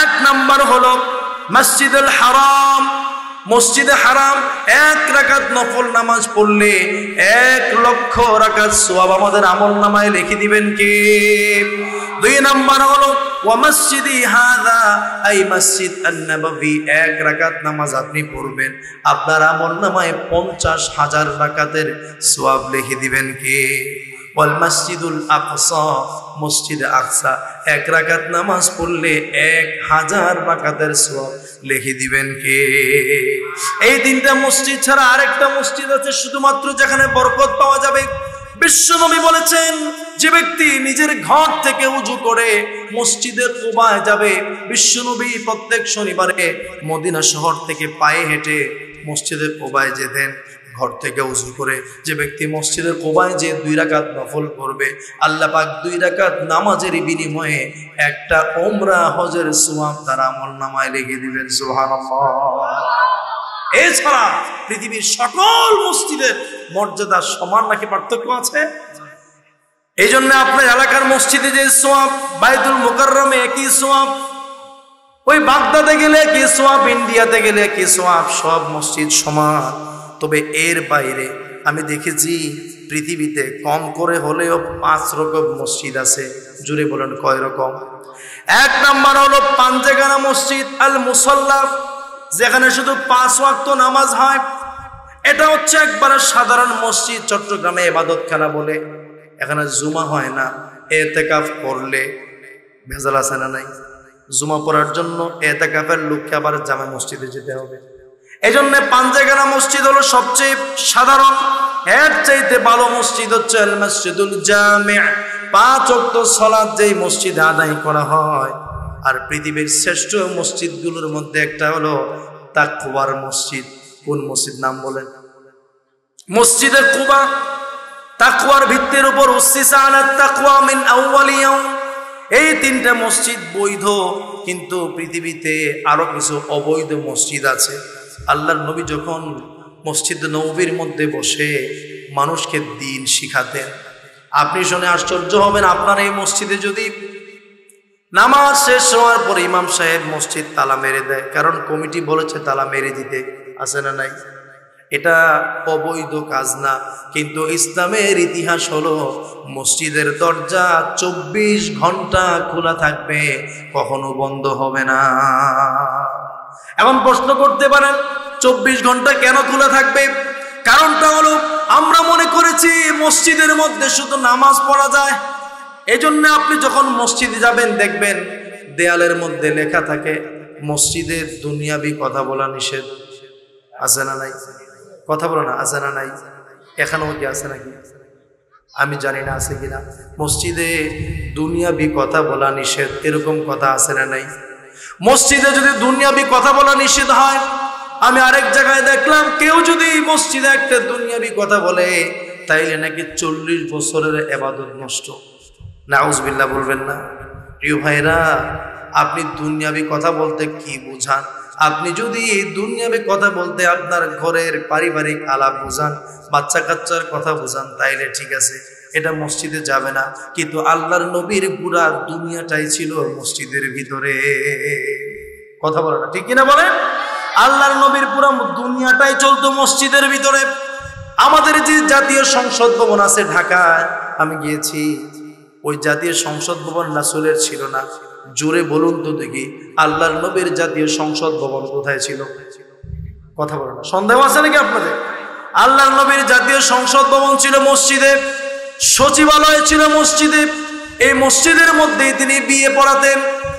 1 নাম্বার হলো মসজিদুল হারাম। মসজিদে হারাম 1 রাকাত নফল নামাজ পড়লে 1 লক্ষ রাকাত সওয়াব আমাদের আমল নামায় লিখে দিবেন কে? 2 নাম্বার হলো ওয়া মসজিদি হাযা আই মসজিদ আন-নববী, 1 রাকাত নামাজ আপনি পড়বেন, আপনার আমলনামায় 50,000 রাকাতের সওয়াব লিখে দিবেন কে? ওয়াল মসজিদুল আকসা, মসজিদে আকসা 1 রাকাত নামাজ পড়লে 1000 রাকাতের সওয়াব লিখে দিবেন কে? এই 3টা মসজিদ ছাড়া আরেকটা মসজিদ আছে শুধুমাত্র যেখানে বরকত পাওয়া যাবে। বিশ্বনবী বলেছেন, যে ব্যক্তি নিজের ঘর থেকে উযু করে মসজিদে কুবায় যাবে, বিশ্বনবী প্রত্যেক শনিবারে মদিনা শহর থেকে পায়ে হেঁটে মসজিদে কুবায় যেতেন ঘর থেকে উযু করে। যে ব্যক্তি মসজিদের কুবায় যে 2 রাকাত নফল পড়বে, আল্লাহ পাক 2 রাকাত নামাজের বিনিময়ে একটা উমরা হজের সওয়াব তার আমলনামায় লিখে দিবেন। সুবহানাল্লাহ। এছাড়া পৃথিবীর সকল মসজিদের মর্যাদা সমান নাকি পার্থক্য আছে? এই জন্য আপনার এলাকার মসজিদে যে সওয়াব, বাইতুল মুকাররমে একই সওয়াব, ওই বাগদাদে গেলে কি সওয়াব, ইন্ডিয়াতে গেলে কি সওয়াব, সব মসজিদ সমান। তবে এর বাইরে আমি দেখেছি পৃথিবীতে কম করে হলেও 5 রকম মসজিদ আছে। জুড়ে বলেন কয় রকম? 1 নাম্বার হলো পাঞ্জেগানা মসজিদ আল মুসাল্লা, যেখানে শুধু 5 ওয়াক্ত নামাজ হয়। এটা হচ্ছে একবারে সাধারণ মসজিদ, চট্টগ্রামে ইবাদতখানা বলে। এখানে জুমা হয় না। এতেকাফ করলে ভেজাল আছে না নাই? জুমা পড়ার জন্য এতেকাফের লোককে আবার জামে মসজিদে যেতে হবে। এই জন্য পাঞ্জেগানা মসজিদ হলো সবচেয়ে সাধারণ। এর চাইতে ভালো মসজিদ হচ্ছে আল মসজিদুল জামি', 5 ওয়াক্ত সালাত যেই মসজিদে আদায় করা হয়। আর পৃথিবীর শ্রেষ্ঠ মসজিদগুলোর মধ্যে একটা হলো তাকওয়ার মসজিদ। কোন মসজিদ নাম বলেন? মসজিদে কুবা। তাকওয়ার ভিত্তির উপর উসসিসা আলা তাকওয়া মিন আউয়ালি ইয়াউম। এই 3টা মসজিদ বৈধ, কিন্তু পৃথিবীতে আরো কিছু অবৈধ মসজিদ আছে। আল্লাহর নবী যখন মসজিদ নববীর মধ্যে বসে মানুষকে দ্বীন শিখাতেন, আপনি শুনে আশ্চর্য হবেন, আপনার এই মসজিদে যদি নামাজ শেষ হওয়ার পর ইমাম সাহেব মসজিদ তালা মেরে দেয়, কারণ কমিটি বলেছে তালা মেরে দিতে, আছে না নাই? এটা অবৈধ কাজ না, কিন্তু ইসলামের ইতিহাস হলো মসজিদের দরজা 24 ঘন্টা খোলা থাকবে, কখনো বন্ধ হবে না। এখন প্রশ্ন করতে পারেন 24 ঘন্টা কেন খোলা থাকবে? কারণটা হলো আমরা মনে করেছি মসজিদের মধ্যে শুধু নামাজ পড়া যায়। এই জন্য আপনি যখন মসজিদে যাবেন দেখবেন দেয়ালের মধ্যে লেখা থাকে মসজিদের দুনিয়াবি কথা বলা নিষেধ। আছে না নাই? কথা বলো না, আছে না নাই? এখানেও কি আছে নাকি? আমি জানি না আছে কিনা। মসজিদে দুনিয়াবি কথা বলা নিষেধ, এরকম কথা আছে না নাই? মসজিদে যদি দুনিয়াবি কথা বলা নিষেধ হয়, আমি আরেক জায়গায় দেখলাম কেউ যদি মসজিদে একটা দুনিয়াবি কথা বলে তাইলে নাকি 40 বছরের ইবাদত নষ্ট। নাউজুবিল্লাহ বলবেন না? প্রিয় ভাইরা, আপনি দুনিয়াবি কথা বলতে কি বোঝান? আপনি যদি দুনিয়াবি কথা বলতে আপনার ঘরের পারিবারিক আলাপ বোঝান, বাচ্চা কাচ্চার কথা বোঝান, তাইলে ঠিক আছে, এটা মসজিদে যাবে না। কিন্তু আল্লাহর নবীর পুরা দুনিয়াটাই ছিল মসজিদের ভিতরে। কথা বলে না, ঠিক কিনা বলেন? আল্লাহর নবীর পুরা দুনিয়াটাই চলতো মসজিদের ভিতরে। আমাদের যে জাতীয় সংসদ ভবন আছে ঢাকায়, আমি গিয়েছি, ওই জাতীয় সংসদ ভবন রাসূলের ছিল না। জোরে বলুন তো দেখি, আল্লাহর নবীর জাতীয় সংসদ ভবন কোথায় ছিল? কথা বলে না, সন্দেহ আছে নাকি আপনাদের? আল্লাহর নবীর জাতীয় সংসদ ভবন ছিল মসজিদে, সচিবালয় ছিল মসজিদে। এই মসজিদের মধ্যেই তিনি বিয়ে পড়াতেন,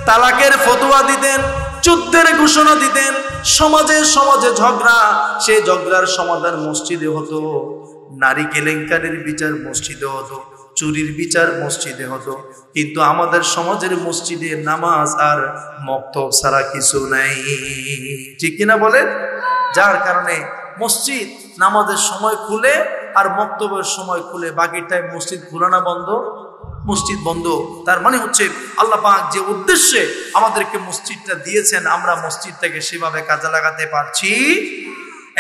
তালাকের ফতোয়া দিতেন, যুদ্ধের ঘোষণা দিতেন। সমাজে সমাজে ঝগড়া, সেই ঝগড়ার সমাধান মসজিদে হতো। নারী কেলেঙ্কারির বিচার মসজিদে হতো, চুরির বিচার মসজিদে হতো। কিন্তু আমাদের সমাজের মসজিদে নামাজ আর মক্তব ছাড়া কিছু নাই, ঠিক কিনা বলেন? যার কারণে মসজিদ নামাজের সময় খুলে আর মক্তবের সময় খুলে, বাকি টাইম মসজিদ খোলা না বন্ধ? মসজিদ বন্ধ। তার মানে হচ্ছে আল্লাহ পাক যে উদ্দেশ্যে আমাদেরকে মসজিদটা দিয়েছেন, আমরা মসজিদটাকে সেভাবে কাজে লাগাতে পারছি।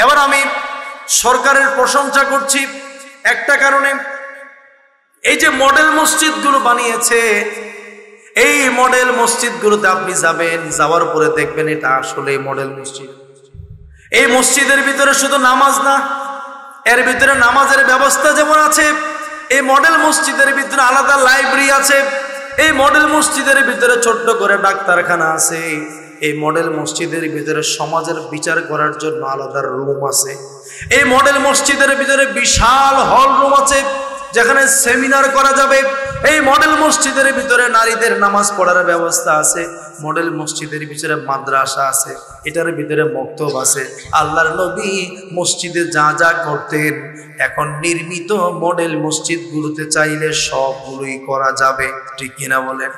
এবার আমি সরকারের প্রশংসা করছি একটা কারণে, এই যে মডেল মসজিদগুলো বানিয়েছে, এই মডেল মসজিদগুলোতে আপনি যাবেন, যাওয়ার পরে দেখবেন এটা আসলে মডেল মসজিদ। এই মসজিদের ভিতরে শুধু নামাজ না, এর ভিতরে নামাজের ব্যবস্থা যেমন আছে, এই মডেল মসজিদের ভিতরে আলাদা লাইব্রেরি আছে। এই মডেল মসজিদের ভিতরে ছোট্ট করে ডাক্তারখানা আছে, এই মডেল মসজিদের ভিতরে সমাজের বিচার করার জন্য আলাদা রুম আছে, এই মডেল মসজিদের ভিতরে বিশাল হল রুম আছে যেখানে সেমিনার করা যাবে, এই মডেল মসজিদের ভিতরে নারীদের নামাজ পড়ার ব্যবস্থা আছে, মডেল মসজিদের ভিতরে মাদ্রাসা আছে, এটার ভিতরে মক্তব আছে। আল্লাহর নবী মসজিদে যা যা করতেন এখন নির্মিত মডেল মসজিদগুলোতে চাইলে সবগুলোই করা যাবে, ঠিক কিনা বলেন?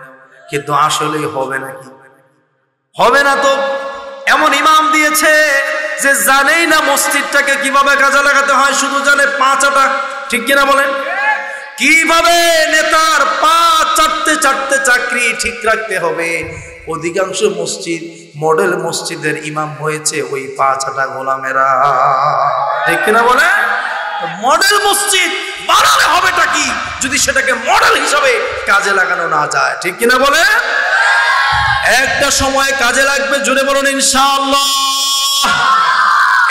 কিন্তু আসলেই হবে নাকি? হবে না তো। এমন ইমাম দিয়েছে যে জানেই না মসজিদটাকে কিভাবে কাজে লাগাতে হয়, শুধু জানে পা চাটা, ঠিক কিনা বলেন? কিভাবে নেতার পা চাটতে চাটতে চাকরি ঠিক রাখতে হবে। অধিকাংশ মসজিদ মডেল মসজিদের ইমাম হয়েছে ওই পা চাটা গোলামেরা, ঠিক কিনা বলে? মডেল মসজিদ বানালে হবেটা কি যদি সেটাকে মডেল হিসাবে কাজে লাগানো না যায়, ঠিক কিনা বলে? একটা সময় কাজে লাগবে, জোরে বলুন ইনশাআল্লাহ।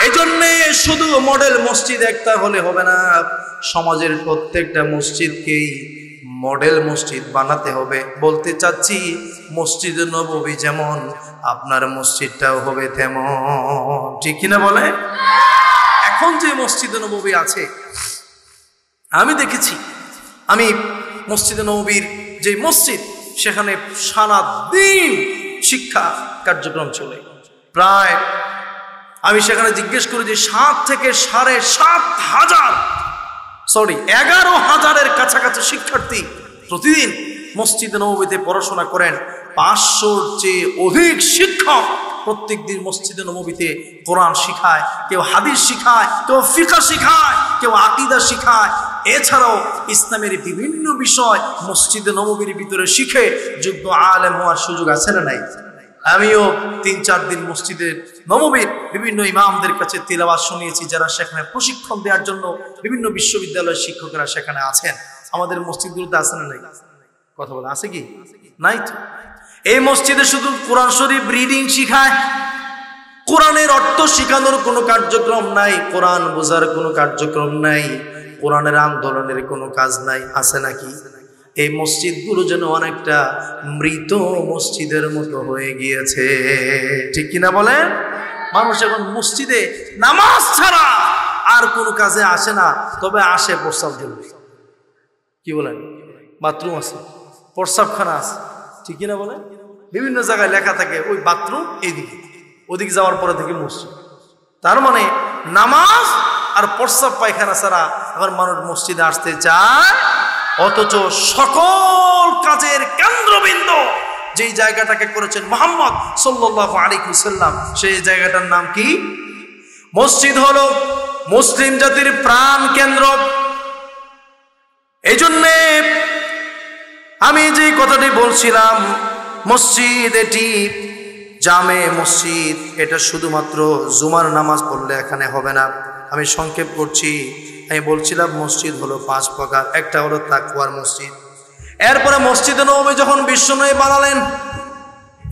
এই জন্যে শুধু মডেল মসজিদ একটা হলে হবে না, সমাজের প্রত্যেকটা মসজিদকেই মডেল মসজিদ বানাতে হবে। বলতে চাচ্ছি মসজিদে নববী যেমন আপনার মসজিদটাও হবে তেমন, ঠিক কিনা বলে? এখন যে মসজিদে নববী আছে আমি দেখেছি, আমি মসজিদে নববীর যে মসজিদ সেখানে সারা দিন শিক্ষা কার্যক্রম চলে। প্রায় আমি সেখানে জিজ্ঞেস করি যে 7 থেকে 11,000 কাছাকাছি শিক্ষার্থী প্রতিদিন মসজিদে নববীতে পড়াশোনা করেন। 500-র চেয়ে অধিক শিক্ষক প্রত্যেক দিন মসজিদে নববীতে কোরআন শিখায়, কেউ হাদিস শিখায়, কেউ ফিকহ শিখায়, কেউ আকীদা শিখায়। এছাড়াও ইসলামের বিভিন্ন বিষয় মসজিদে নববীর ভিতরে শিখে যোগ্য আলেম হওয়ার সুযোগ আছে না নাই? আমিও 3-4 দিন মসজিদে নববীর বিভিন্ন ইমামদের কাছে তিলাওয়াত শুনিয়েছি, যারা সেখানে প্রশিক্ষণ দেওয়ার জন্য বিভিন্ন বিশ্ববিদ্যালয়ের শিক্ষকেরা সেখানে আছেন। আমাদের মসজিদগুলোতে আছে না নাই? কথা বলে আছে কি? নাই তো। এই মসজিদে শুধু কোরআন শরীফ রিডিং শিখায়, কোরআনের অর্থ শিখানোর কোনো কার্যক্রম নাই, কোরআন বোঝার কোনো কার্যক্রম নাই, কোরআনের আন্দোলনের কোনো কাজ নাই, আছে নাকি? এই মসজিদগুলো যেন অনেকটা মৃত মসজিদের মতো হয়ে গিয়েছে, ঠিক কিনা বলেন? মানুষ এখন মসজিদে নামাজ ছাড়া আর কোনো কাজে আসে না, তবে আসে প্রস্রাব জন্য। কি বলেন? বাথরুম আছে, প্রস্রাবখানা আছে, ঠিক কিনা বলেন? বিভিন্ন জায়গায় লেখা থাকে ওই বাথরুম এইদিকে, ওদিকে যাওয়ার পরে থেকে মসজিদ। তার মানে নামাজ আর প্রস্রাব পায়খানা ছাড়া আবার মানুষ মসজিদে আসতে চায়, অথচ সকল কাজের কেন্দ্রবিন্দু যেই জায়গাটাকে করেছেন মুহাম্মদ সাল্লাল্লাহু আলাইহি ওয়াসাল্লাম, সেই জায়গাটার নাম কি? মসজিদ হলো মুসলিম জাতির প্রাণ কেন্দ্র। এই জন্যে আমি যে কথাটি বলছিলাম, মসজিদ এটি জামে মসজিদ, এটা শুধুমাত্র জুমার নামাজ পড়লে এখানে হবে না। আমি সংক্ষেপ করছি। আমি বলছিলাম মসজিদ হলো 5 প্রকার। একটা হলো তাকওয়ার মসজিদ। এরপরে মসজিদে নববী যখন বিশ্বনবী বানালেন,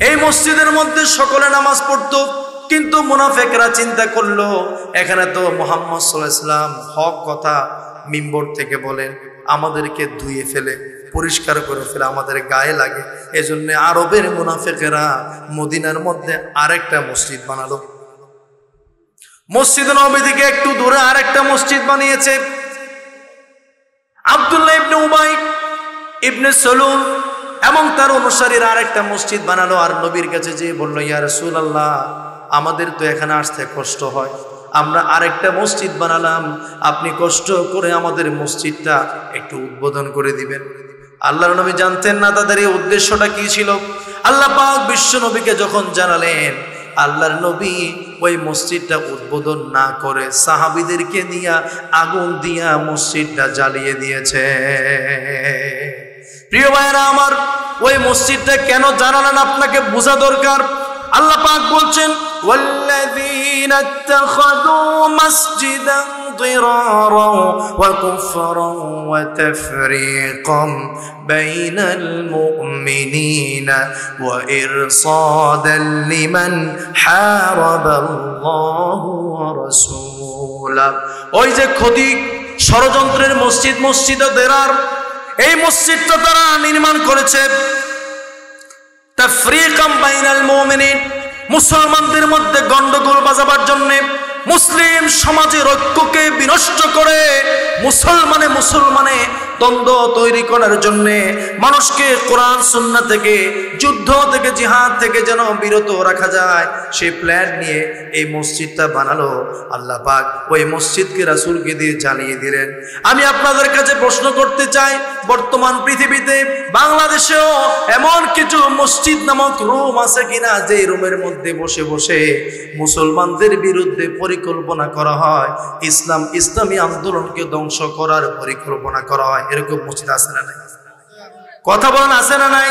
এই মসজিদের মধ্যে সকলে নামাজ পড়তো, কিন্তু মুনাফিকরা চিন্তা করলো এখানে তো মুহাম্মদ সাল্লাল্লাহু আলাইহি ওয়াসাল্লাম হক কথা মিম্বর থেকে বলেন, আমাদেরকে ধুয়ে ফেলে পরিষ্কার করে ফেলে আমাদের গায়ে লাগে। এজন্য আরবের মুনাফিকেরা মদিনার মধ্যে আরেকটা মসজিদ বানালো। মসজিদ নববী থেকে একটু দূরে আরেকটা মসজিদ বানিয়েছে। আব্দুল্লাহ ইবনে উবাই ইবনে সালুল এবং তার অনুসারীরা আরেকটা মসজিদ বানালো। আর নবীর কাছে যেয়ে বলল, ইয়া রাসূলুল্লাহ, আমাদের তো এখানে আসতে কষ্ট হয়, আমরা আরেকটা মসজিদ বানালাম, আপনি কষ্ট করে আমাদের মসজিদটা একটু উদ্বোধন করে দিবেন। আল্লাহর নবী জানতেন না তাদের এই উদ্দেশ্যটা কি ছিল। আল্লাহ পাক বিশ্ব নবীকে যখন জানালেন, আল্লাহর নবী ওই মসজিদটা উদ্বোধন না করে সাহাবীদেরকে নিয়ে আগুন দিয়া মসজিদটা জ্বালিয়ে দিয়েছে। প্রিয় ভাইরা আমার, ওই মসজিদটা কেন জানালেন আপনাকে বোঝা দরকার। আল্লাহ পাক বলছেন, ওয়াল্লাযীনা ইত্তাখাযু মাসজিদান দিরারা ওয়া কুফরান ওয়া তাফরীকাম বাইনাল মুমিনিনা ওয়া ইরসাদান লিমান হারাবাল্লাহু ওয়া রাসূলাহু। ওই যে ক্ষতি ষড়যন্ত্রের মসজিদ, মসজিদে দিরার, এই মসজিদটা তারা নির্মাণ করেছে তাফরীকাম বাইনাল মুমিনিন, মুসলমানদের মধ্যে গন্ডগোল বাজাবার জন্য, মুসলিম সমাজের ঐক্যকে বিনষ্ট করে মুসলমানে দ্বন্দ্ব তৈরি করার জন্য, মানুষকে কোরআন সুন্নাহ থেকে, যুদ্ধ থেকে, জিহাদ থেকে যেন বিরত রাখা যায়, সেই প্ল্যান নিয়ে এই মসজিদটা বানালো আল্লাহ পাক। ওই মসজিদকে রাসূলকে দিয়ে জানিয়ে দিলেন। আমি আপনাদের কাছে প্রশ্ন করতে চাই, বর্তমান পৃথিবীতে বাংলাদেশেও এমন কিছু মসজিদ নামক রুম আছে কিনা, যে রুমের মধ্যে বসে বসে মুসলমানদের বিরুদ্ধে পরিকল্পনা করা হয়, ইসলামী আন্দোলনকে ধ্বংস করার পরিকল্পনা করা হয়? এরকম মসজিদ আছে না নাই? কথা বলেন, আছে না নাই?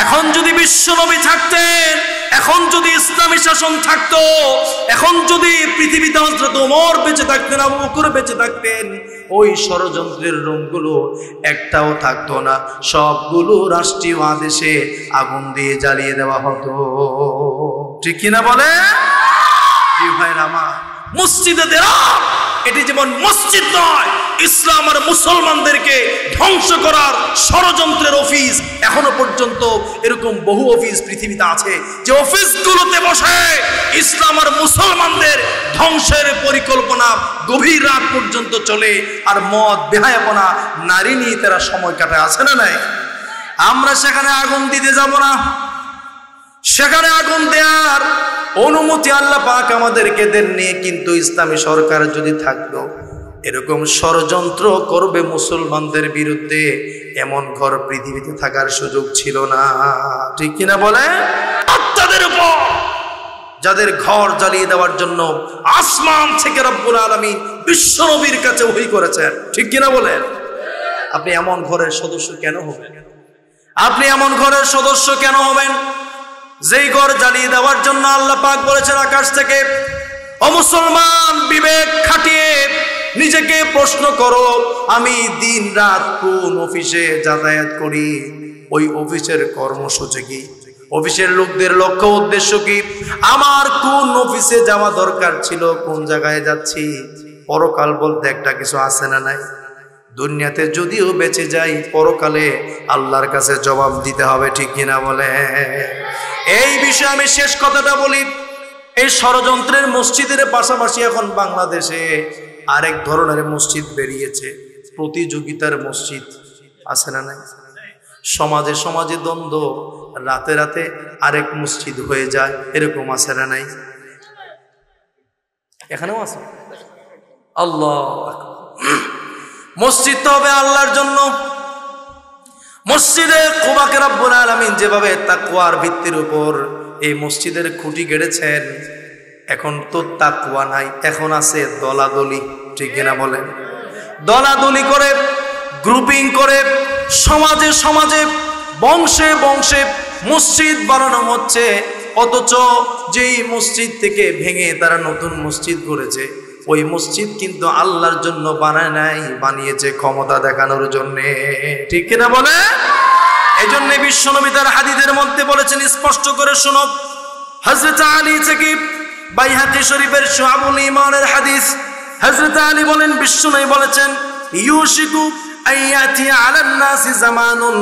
এখন যদি বিশ্বনবী থাকতেন, এখন যদি ইসলামী শাসন থাকতো, এখন যদি পৃথিবীতে হযরত ওমর বেঁচে থাকতেন, আবু বকর বেঁচে থাকতেন, ওই ষড়যন্ত্রের রুমগুলো একটাও থাকতো না, সবগুলো রাষ্ট্রীয় আদেশে আগুন দিয়ে জ্বালিয়ে দেওয়া হতো। ঠিক কিনা বলে? জি ভাইরা আমার, মসজিদে দেওয়া এটি যেমন মসজিদ নয়, ইসলাম আর মুসলমানদেরকে ধ্বংস করার ষড়যন্ত্রের অফিস এখনো পর্যন্ত এরকম বহু অফিস পৃথিবীতে আছে, যে অফিসগুলোতে বসে ইসলাম আর মুসলমানদের ধ্বংসের পরিকল্পনা গভীর রাত পর্যন্ত চলে, আর মদ, বেহায়াপনা, নারী নিয়ে তারা সময় কাটায়। আছে না নাই? আমরা সেখানে আগুন দিতে যাব না, সেখানে আগুন দেওয়ার অনুমতি আল্লাহ পাক আমাদেরকে দেননি। কিন্তু ইসলামী সরকার যদি থাকতো, এরকম ষড়যন্ত্র করবে মুসলমানদের বিরুদ্ধে, এমন ঘর পৃথিবীতে থাকার সুযোগ ছিল না। ঠিক কিনা বলে? তাদের উপর যাদের ঘর জ্বালিয়ে দেওয়ার জন্য আসমান থেকে রব্বুল আলামিন বিশ্ব নবীর কাছে ওহী করেছেন। ঠিক কিনা বলেন? আপনি এমন ঘরের সদস্য কেন হবেন? আপনি এমন ঘরের সদস্য কেন হবেন যেই ঘর জ্বালিয়ে দেওয়ার জন্য আল্লাহ পাক বলেছেন আকাশ থেকে, ও মুসলমান, বিবেক খাটিয়ে নিজেকে প্রশ্ন করো, আমি দিন রাত কোন অফিসে যাতায়াত করি, ওই অফিসের কর্মসূচি কি, অফিসের লোকদের লক্ষ্য উদ্দেশ্য কি, আমার কোন অফিসে যাওয়া দরকার ছিল, কোন জায়গায় যাচ্ছি। পরকাল বলতে একটা কিছু আছে না নাই? দুনিয়াতে যদিও বেঁচে যাই, পরকালে আল্লাহর কাছে জবাব দিতে হবে। ঠিক কিনা বলে? এই বিষয়ে আমি শেষ কথাটা বলি, এই ষড়যন্ত্রের মসজিদের পাশাপাশি এখন বাংলাদেশে আরেক ধরনের মসজিদ বেরিয়েছে, প্রতিযোগিতার মসজিদ। আছে না নাই? সমাজে সমাজে দ্বন্দ্ব, রাতে রাতে আরেক মসজিদ হয়ে যায়, এরকম আছে না নাই? এখানেও আছে। আল্লাহ মসজিদ তো হবে আল্লাহর জন্য। মসজিদে কুবাকে রব্বুল আলামিন যেভাবে তাকওয়ার ভিত্তির উপর এই মসজিদের খুঁটি গেড়েছেন, এখন তো তাকওয়া নাই, এখন আছে দলাদলি। ঠিক কিনা বলেন? দলাদলি করে, গ্রুপিং করে, সমাজে সমাজে, বংশে বংশে মসজিদ বানানো হচ্ছে। অথচ যেই মসজিদ থেকে ভেঙে তারা নতুন মসজিদ করেছে, ওই মসজিদ কিন্তু আল্লাহর জন্য বানায় নাই, বানিয়েছে ক্ষমতা দেখানোর জন্য। ঠিক কিনা বলে? এই জন্য বিশ্বনবী তার হাদিসের মধ্যে বলেছেন, স্পষ্ট করে শোনো, হযরত আলী থেকে বাইহাকি শরীফের শুআবুল ঈমানের হাদিস, হযরত আলী বলেন, বিশ্বনবী বলেছেন, ইউশিকু আইয়াতি আলান নাসি জামানুন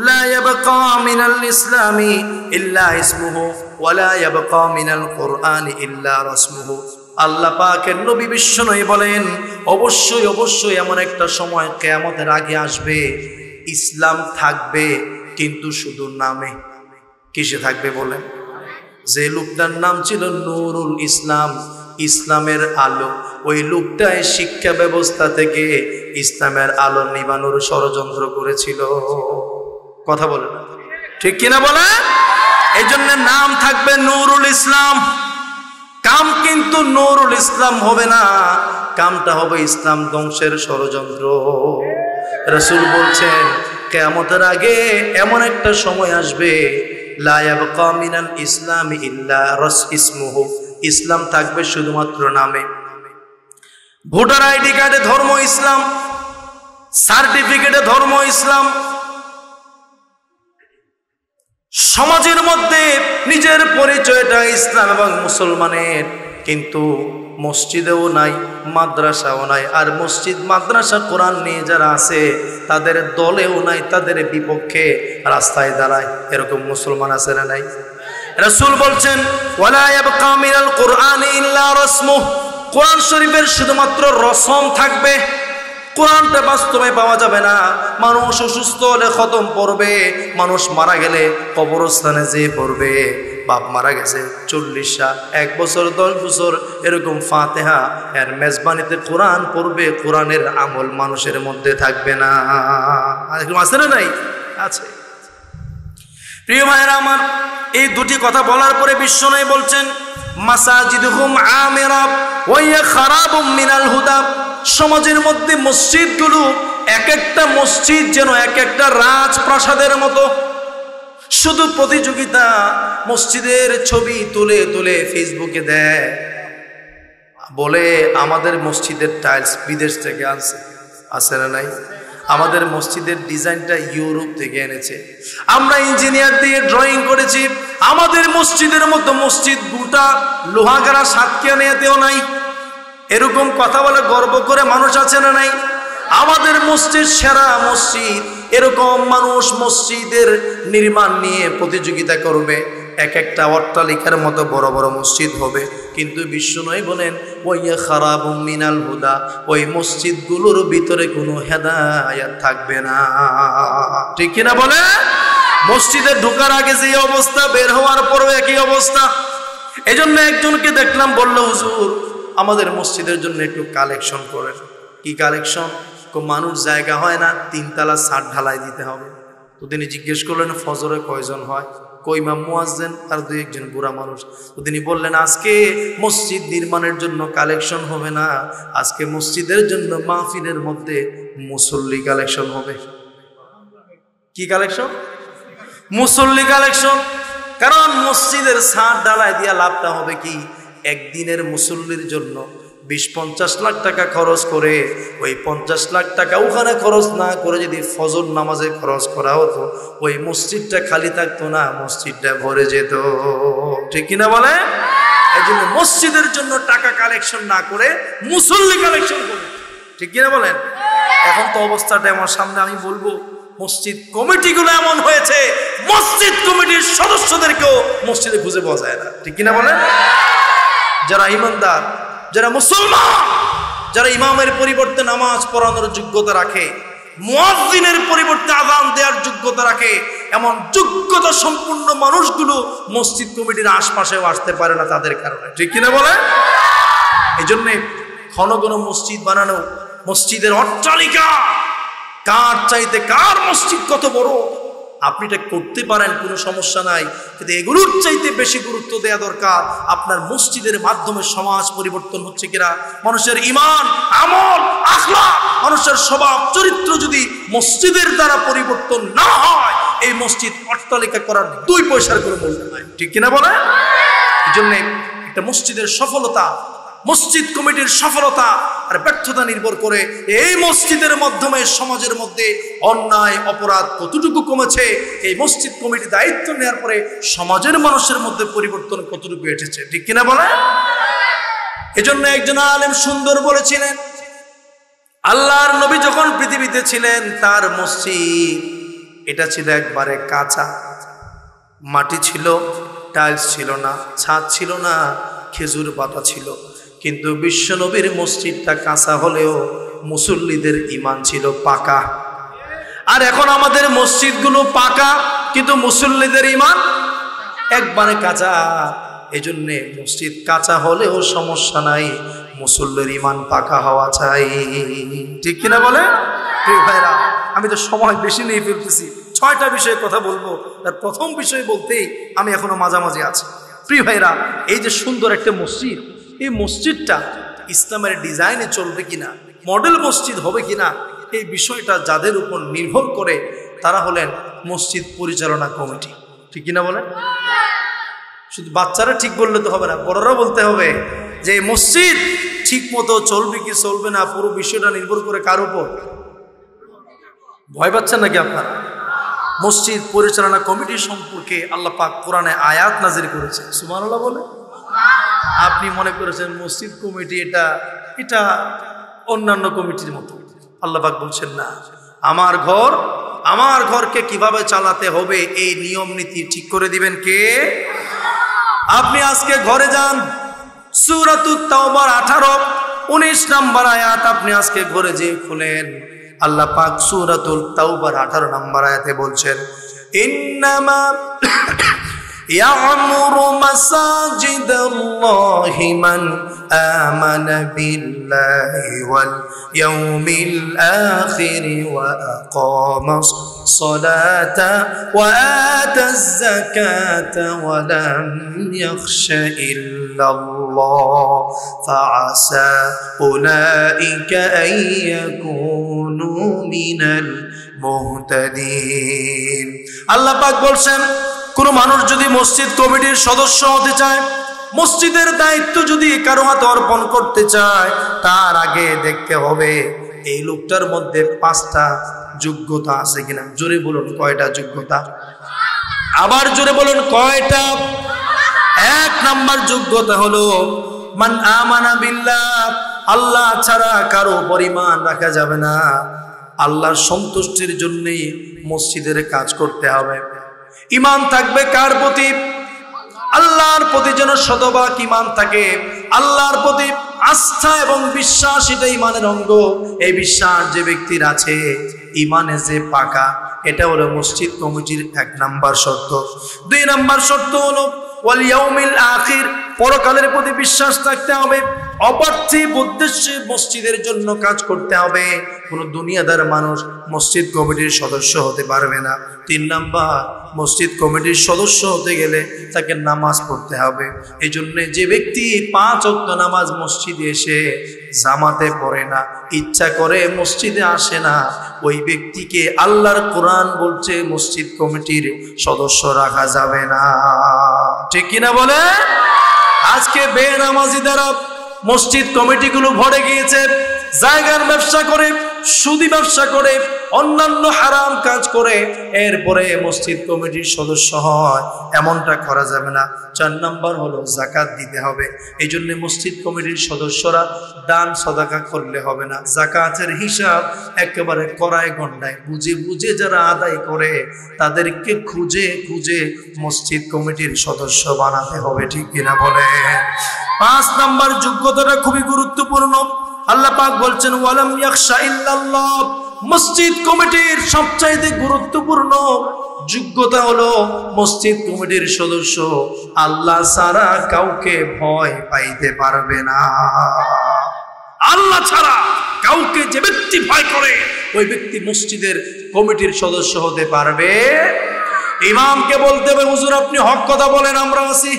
লা ইয়াবকা মিনাল ইসলামি ইল্লা ইসমুহু ওয়া লা ইয়াবকা মিনাল কুরআনি ইল্লা রাসমুহু। আল্লাহ পাকের নবী বিশ্বনবী বলেন, অবশ্যই অবশ্যই এমন একটা সময় কিয়ামতের আগে আসবে, ইসলাম থাকবে কিন্তু শুধু নামে। কিসে থাকবে বলেন? যে লোকটার নাম ছিল নূরুল ইসলাম, ইসলামের আলো, ওই লোকটাই শিক্ষা ব্যবস্থা থেকে ইসলামের আলো নিবানোর ষড়যন্ত্র করেছিল। কথা বলে না? ঠিক কিনা বলে? এই জন্য নাম থাকবে নূরুল ইসলাম, কাম কিন্তু নূরুল ইসলাম হবে না, কামটা হবে ইসলাম ধ্বংসের ষড়যন্ত্র। রাসূল বলছেন, কিয়ামতের আগে এমন একটা সময় আসবে, লা ইয়াবকা মিনাল ইসলামি ইল্লা ইসমুহু, ইসলাম থাকবে শুধুমাত্র নামে। ভোটার আইডি কার্ডে ধর্ম ইসলাম, সার্টিফিকেটে ধর্ম ইসলাম, সমাজের মধ্যে নিজের পরিচয়টা ইসলাম এবং মুসলমানের, কিন্তু মসজিদেও নাই, মাদ্রাসাও নাই। আর মসজিদ মাদ্রাসা কোরআন নিয়ে যারা আছে তাদের দলেও নাই, তাদের বিপক্ষে রাস্তায় দাঁড়ায়। এরকম মুসলমান আছে না নাই? রাসূল বলছেন ওয়ালা ইয়াবকা মিনাল কুরআনি ইল্লা রাসমুহু, কোরআন শরীফের শুধুমাত্র রসম থাকবে, কোরআনটা বাস্তবে পাওয়া যাবে না। মানুষ অসুস্থ হলে খতম পড়বে, মানুষ মারা গেলে কবরস্থানে যেয়ে পড়বে। বাপ মারা গেছে 40 1 বছর 10 বছর এরকম ফাতিহা এর মেজবানিতে কোরআন পড়বে, কোরআনের আমল মানুষের মধ্যে থাকবে না। আছে না নাই? আছে। প্রিয় ভাইরা আমার, এই দুটি কথা বলার পরে বিশ্বনবী বলছেন মাসাজিদুহুম আমিরা ওয়া হিয়া খারাবুম মিনাল হুদা, সমাজের মধ্যে মসজিদগুলো এক একটা মসজিদ যেন এক একটা রাজপ্রাসাদের মতো। শুধু প্রতিযোগিতা, মসজিদের ছবি তুলে তুলে ফেসবুকে দেয়, বলে আমাদের মসজিদের টাইলস বিদেশ থেকে আনছে। আছে না নাই? আমাদের মসজিদের ডিজাইনটা ইউরোপ থেকে এনেছে, আমরা ইঞ্জিনিয়ার দিয়ে ড্রয়িং করেছি। আমাদের মসজিদের মতো মসজিদ গোটা লোহাগাড়া সাতক্ষীরাতেও নাই। এরকম কথা বলে গর্ব করে মানুষ আছে না নাই? আমাদের মসজিদ সেরা মসজিদ, এরকম মানুষ মসজিদের নির্মাণ নিয়ে প্রতিযোগিতা করবে, এক একটা অট্টালিকার মতো বড় বড় মসজিদ হবে। কিন্তু বিশ্বনবী বলেন ওয়া খারাবুম মিনাল হুদা, ওই মসজিদগুলোর ভিতরে কোনো হেদায়েত থাকবে না। ঠিক কিনা বলে? মসজিদে ঢোকার আগে যে অবস্থা, বের হওয়ার পরও একই অবস্থা। এজন্য একজনকে দেখলাম, বলল হুজুর আমাদের মসজিদের জন্য একটু কালেকশন করেন। কি কালেকশন? মানুষ জায়গা হয় না, 3 তলা ছাদ ঢালাই দিতে হবে। তো তিনি জিজ্ঞেস করলেন ফজরে কয়জন হয়? কই ইমাম মুয়াজ্জিন আর 2-1 বুড়া মানুষ। তো তিনি বললেন আজকে মসজিদ নির্মাণের জন্য কালেকশন হবে না, আজকে মসজিদের জন্য মাহফিলের মধ্যে মুসল্লি কালেকশন হবে। কি কালেকশন? মুসল্লি কালেকশন। কারণ মসজিদের ছাদ ঢালাই দিয়া লাভটা হবে কি? একদিনের মুসল্লির জন্য 20-50 লাখ টাকা খরচ করে, ওই 50 লাখ টাকা ওখানে খরচ না করে যদি ফজর নামাজে খরচ করা হতো, ওই মসজিদটা খালি থাকতো না, মসজিদটা ভরে যেত। ঠিক কিনা বলে? এই জন্য মসজিদের জন্য টাকা কালেকশন না করে মুসল্লি কালেকশন করে। ঠিক কিনা বলেন? এখন তো অবস্থাটা আমার সামনে, আমি বলবো মসজিদ কমিটিগুলো এমন হয়েছে, মসজিদ কমিটির সদস্যদেরকেও মসজিদে খুঁজে পাওয়া যায় না। ঠিক কিনা বলেন? যারা ইমানদার, যারা মুসলমান, যারা ইমামের পরিবর্তে নামাজ পড়ানোর যোগ্যতা রাখে, মুয়াজ্জিনের পরিবর্তে আযান দেওয়ার যোগ্যতা রাখে, এমন যোগ্যতা সম্পূর্ণ মানুষগুলো মসজিদ কমিটির আশপাশেও আসতে পারে না তাদের কারণে। ঠিক কিনা বলে? এই জন্যে ঘন ঘন মসজিদ বানানো, মসজিদের অট্টালিকা, কার চাইতে কার মসজিদ কত বড়, আপনি এটা করতে পারেন, কোনো সমস্যা নাই, কিন্তু এগুলোর চাইতে বেশি গুরুত্ব দেওয়া দরকার আপনার মসজিদের মাধ্যমে সমাজ পরিবর্তন হচ্ছে কিনা। মানুষের ঈমান, আমল, আখলাক, মানুষের স্বভাব চরিত্র যদি মসজিদের দ্বারা পরিবর্তন না হয়, এই মসজিদ অট্টালিকা করার 2 পয়সার কোনো মূল্য নাই। ঠিক কিনা বলে? এই জন্য একটা মসজিদের সফলতা, মসজিদ কমিটির সফলতা আর ব্যর্থতা নির্ভর করে এই মসজিদের মাধ্যমে সমাজের মধ্যে অন্যায় অপরাধ কতটুকু কমেছে, এই মসজিদ কমিটি দায়িত্ব নেওয়ার পরে সমাজের মানুষের মধ্যে পরিবর্তন কতটুকু এসেছে। ঠিক কিনা বলে? এজন্য একজন আলেম সুন্দর বলেছিলেন, আল্লাহর নবী যখন পৃথিবীতে ছিলেন তার মসজিদ এটা ছিল একবারে কাঁচা, মাটি ছিল, টাইলস ছিল না, ছাদ ছিল না, খেজুর পাতা ছিল। কিন্তু বিশ্বনবীর মসজিদটা কাঁচা হলেও মুসল্লিদের ঈমান ছিল পাকা। আর এখন আমাদের মসজিদগুলো পাকা কিন্তু মুসল্লিদের ঈমান একবারে কাঁচা। এজন্য মসজিদ কাঁচা হলেও সমস্যা নাই, মুসল্লির ঈমান পাকা হওয়া চাই। ঠিক কিনা বলে? প্রিয় ভাইরা, আমি তো সময় বেশি নিয়ে ফেলতেছি, 6টা বিষয়ে কথা বলবো, তার প্রথম বিষয় বলতেই আমি এখনো মাঝামাঝি আছি। প্রিয় ভাইরা, এই যে সুন্দর একটা মসজিদ, এই মসজিদটা ইসলামের ডিজাইনে চলবে কিনা, মডেল মসজিদ হবে কিনা, এই বিষয়টা যাদের উপর নির্ভর করে তারা হলেন মসজিদ পরিচালনা কমিটি। ঠিক কিনা বলেন? শুধু বাচ্চারা ঠিক বললে তো হবে না, বড়রা বলতে হবে যে মসজিদ ঠিক মতো চলবে কি চলবে না, পুরো বিষয়টা নির্ভর করে কার উপর? ভয় পাচ্ছেন নাকি আপনারা? মসজিদ পরিচালনা কমিটি সম্পর্কে আল্লাহ পাক কোরআনে আয়াত নাজিল করেছে, সুবহানাল্লাহ বলে। আপনি মনে করেছেন মসজিদ কমিটি এটা অন্যান্য কমিটির মতো। আল্লাহ পাক বলছেন না, আমার ঘরকে কিভাবে চালাতে হবে এই নিয়ম নীতি ঠিক করে দিবেন কে? আপনি আজকে ঘরে যান, সূরাতুত তাওবার 18-19 নম্বর আয়াত আপনি আজকে ঘরে যেয়ে খুলেন, আল্লাহ পাক সূরাতুল তাওবার 18 নম্বর আয়াতে বলছেন, ইন্নামা ইয়া'মুরু মাসাজিদাল্লাহি মান আমানা বিল্লাহি ওয়াল ইয়াউমিল আখির ওয়া আকামাস সালাতা ওয়া আতাজ যাকাতা ওয়া লাম ইয়াখশা ইল্লাল্লাহ ফাআসা উলাইকা আন ইয়াকুনু মিনাল মুহতাদিন। আল্লাহ পাক বলছেন, কোন মানুষ যদি মসজিদ কমিটির সদস্য হতে চায়, মসজিদের দায়িত্ব যদি কারো হাতে অর্পণ করতে চায়, তার আগে দেখতে হবে এই লোকটার মধ্যে 5টা যোগ্যতা আছে কিনা। জোরে বলুন কয়টা যোগ্যতা? আবার জোরে বলুন কয়টা? 1 নাম্বার যোগ্যতা হলো মান আমানা বিল্লাহ, আল্লাহ ছাড়া কারো পরিমাণ রাখা যাবে না। আল্লাহর সন্তুষ্টির জন্যই মসজিদের কাজ করতে হবে। ঈমান থাকবে কার প্রতি? আল্লাহর প্রতি যেন শতভাগ ঈমান থাকে। আল্লাহর প্রতি আস্থা এবং বিশ্বাস, এটা ঈমানের অঙ্গ। এই বিশ্বাস যে ব্যক্তির আছে, ঈমানে যে পাকা, এটা হলো মসজিদ কমিটির 1 নাম্বার শর্ত। 2 নাম্বার শর্ত হলো ওয়াল ইয়াউমিল আখির, পরকালের প্রতি বিশ্বাস থাকতে হবে। অপার্থিব উদ্দেশ্যে মসজিদের জন্য কাজ করতে হবে। কোনো দুনিয়াদার মানুষ মসজিদ কমিটির সদস্য হতে পারবে না। 3 নাম্বার, মসজিদ কমিটির সদস্য হতে গেলে তাকে নামাজ পড়তে হবে। এই জন্য যে ব্যক্তি 5 ওয়াক্ত নামাজ মসজিদে এসে জামাতে পড়ে না, ইচ্ছা করে মসজিদে আসে না, ওই ব্যক্তিকে আল্লাহর কোরআন বলছে মসজিদ কমিটির সদস্য রাখা যাবে না। ঠিক কিনা বলে? আজকে বেনামাজি দ্বারা মসজিদ কমিটিগুলো ভরে গিয়েছে। জায়গার ব্যবসা করে, সুদি ব্যবসা করে, অন্যান্য হারাম কাজ করে এরপরে মসজিদ কমিটির সদস্য হয়, এমনটা করা যাবে না। 4 নাম্বার হলো যাকাত দিতে হবে। এই জন্য মসজিদ কমিটির সদস্যরা দান সদাকা করলে হবে না। যাকাতের হিসাব একেবারে কড়ায় গন্ডায় বুঝে বুঝে যারা আদায় করে তাদেরকে খুঁজে খুঁজে মসজিদ কমিটির সদস্য বানাতে হবে। ঠিক কিনা বলে? 5 নাম্বার যোগ্যতাটা খুবই গুরুত্বপূর্ণ। আল্লাহ পাক বলছেন ওয়ালাম ইয়াখশা ইল্লাল্লাহ, মসজিদ কমিটির সবচাইতে গুরুত্বপূর্ণ যোগ্যতা হলো মসজিদ কমিটির সদস্য আল্লাহ ছাড়া কাউকে ভয় পাইতে পারবে না। আল্লাহ ছাড়া কাউকে যে ব্যক্তি ভয় করে, ওই ব্যক্তি মসজিদের কমিটির সদস্য হতে পারবে। ইমামকে বলতে হবে হুজুর আপনি হক কথা বলেন, আমরা আছি।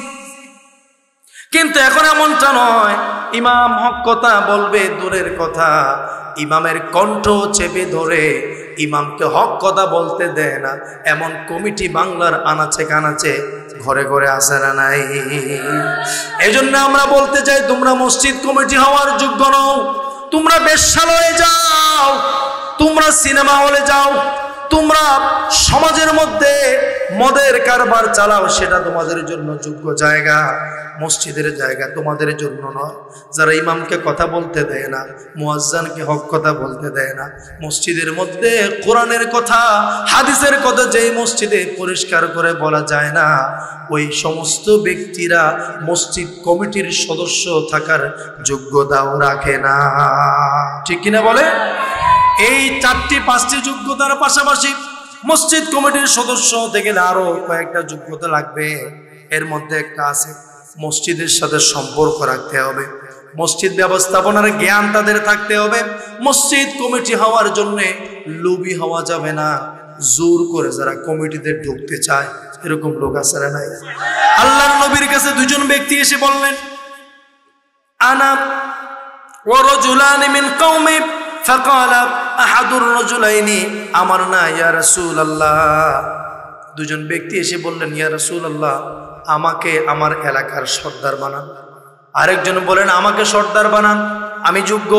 কিন্তু এখন এমনটা নয়, ইমাম হক কথা বলবে দূরের কথা, ইমামের কণ্ঠ চেপে ধরে ইমামকে হক কথা বলতে দেয় না, এমন কমিটি বাংলার আনাচে কানাচে ঘরে ঘরে আসে না নাই? এই জন্য আমরা বলতে চাই, তোমরা মসজিদ কমিটি হওয়ার যোগ্য নও। তোমরা বেশ্যালয়ে যাও, তোমরা সিনেমা হলে যাও, তোমরা সমাজের মধ্যে মদের কারবার চালাও, সেটা তোমাদের জন্য যোগ্য জায়গা। মসজিদের জায়গা তোমাদের জন্য নয়। যারা ইমামকে কথা বলতে দেয় না, মুয়াজ্জিনকে হক কথা বলতে দেয় না, মসজিদের মধ্যে কোরআনের কথা, হাদিসের কথা যেই মসজিদে পরিষ্কার করে বলা যায় না, ওই সমস্ত ব্যক্তিরা মসজিদ কমিটির সদস্য থাকার যোগ্যতাও রাখে না। ঠিক কিনা বলে? এই 4-5টি যোগ্যতার পাশাপাশি মসজিদ কমিটির সদস্য হতে গেলে আরো কয়েকটা যোগ্যতা লাগবে। এর মধ্যে একটা আছে, মসজিদের সাথে সম্পর্ক রাখতে হবে, মসজিদ ব্যবস্থাপনার জ্ঞান তাদের থাকতে হবে। মসজিদ কমিটি হওয়ার জন্য লোভী হওয়া যাবে না। জোর করে যারা কমিটিতে ঢুকতে চায় এরকম লোক আছে না নাই? আল্লাহর নবীর কাছে 2 জন ব্যক্তি এসে বললেন, আনা ওয়া রাজুলানি মিন কওমি ফাকালা আহাদুর রাজুলাইনি আমারনা ইয়া রাসূলুল্লাহ। 2 জন ব্যক্তি এসে বললেন, ইয়া রাসূলুল্লাহ আমাকে আমার এলাকার সর্দার বানান। আরেকজন বলেন আমাকে সর্দার বানান, আমি যোগ্য।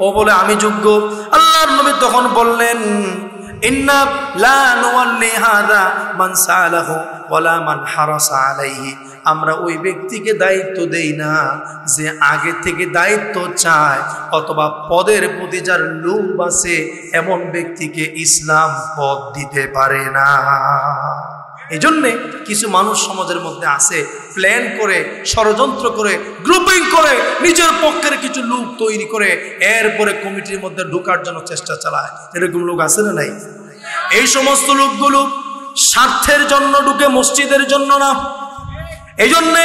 ও বলে আমি যোগ্য। আল্লাহর নবী তখন বললেন, ইন্না লা নুওয়াল্লি হাযা মান সালাহু ওয়ালা মান হারাসা আলাইহি, আমরা ওই ব্যক্তিকে দায়িত্ব দেই না যে আগে থেকে দায়িত্ব চায় অথবা পদের প্রতি যার লোভ আছে, এমন ব্যক্তিকে ইসলাম পদ দিতে পারে না। এই জন্যে কিছু মানুষ সমাজের মধ্যে আছে, প্ল্যান করে, ষড়যন্ত্র করে, গ্রুপিং করে, নিজের পক্ষের কিছু লোক তৈরি করে এরপরে কমিটির মধ্যে ঢোকার জন্য চেষ্টা চালায়। এরকম লোক আছে না নাই? এই সমস্ত লোকগুলো স্বার্থের জন্য ঢুকে, মসজিদের জন্য না। এই জন্যে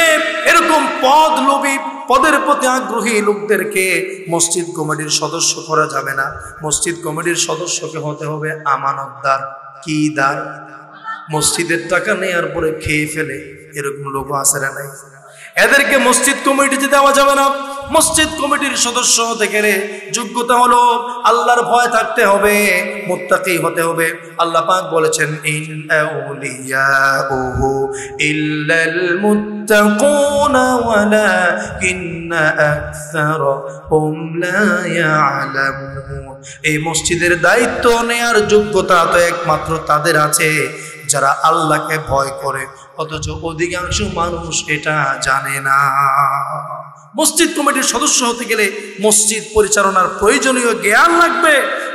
এরকম পদ লোভী, পদের প্রতি আগ্রহী লোকদেরকে মসজিদ কমিটির সদস্য করা যাবে না। মসজিদ কমিটির সদস্যকে হতে হবে আমানতদার। কি দার? মসজিদের টাকা নেওয়ার পরে খেয়ে ফেলে, এরকম লোক আছে না নাই? এদেরকে মসজিদ কমিটিতে দেওয়া যাবে না। মসজিদ কমিটির সদস্য হতে গেলে যোগ্যতা হলো আল্লাহর ভয় থাকতে হবে, মুত্তাকি হতে হবে। আল্লাহ পাক বলেছেন, ইন আউলিয়াউহু ইল্লাল মুত্তাকুনা ওয়ালাকিন্না আকসারহুম লা ইয়ালামুন। এই মসজিদের দায়িত্ব নেয়ার যোগ্যতা তো একমাত্র তাদের আছে যারা আল্লাহকে ভয় করে, অথচ অধিকাংশ মানুষ এটা জানে না। মসজিদ কমিটির সদস্য হতে গেলে মসজিদ পরিচালনার প্রয়োজনীয় জ্ঞান লাগবে।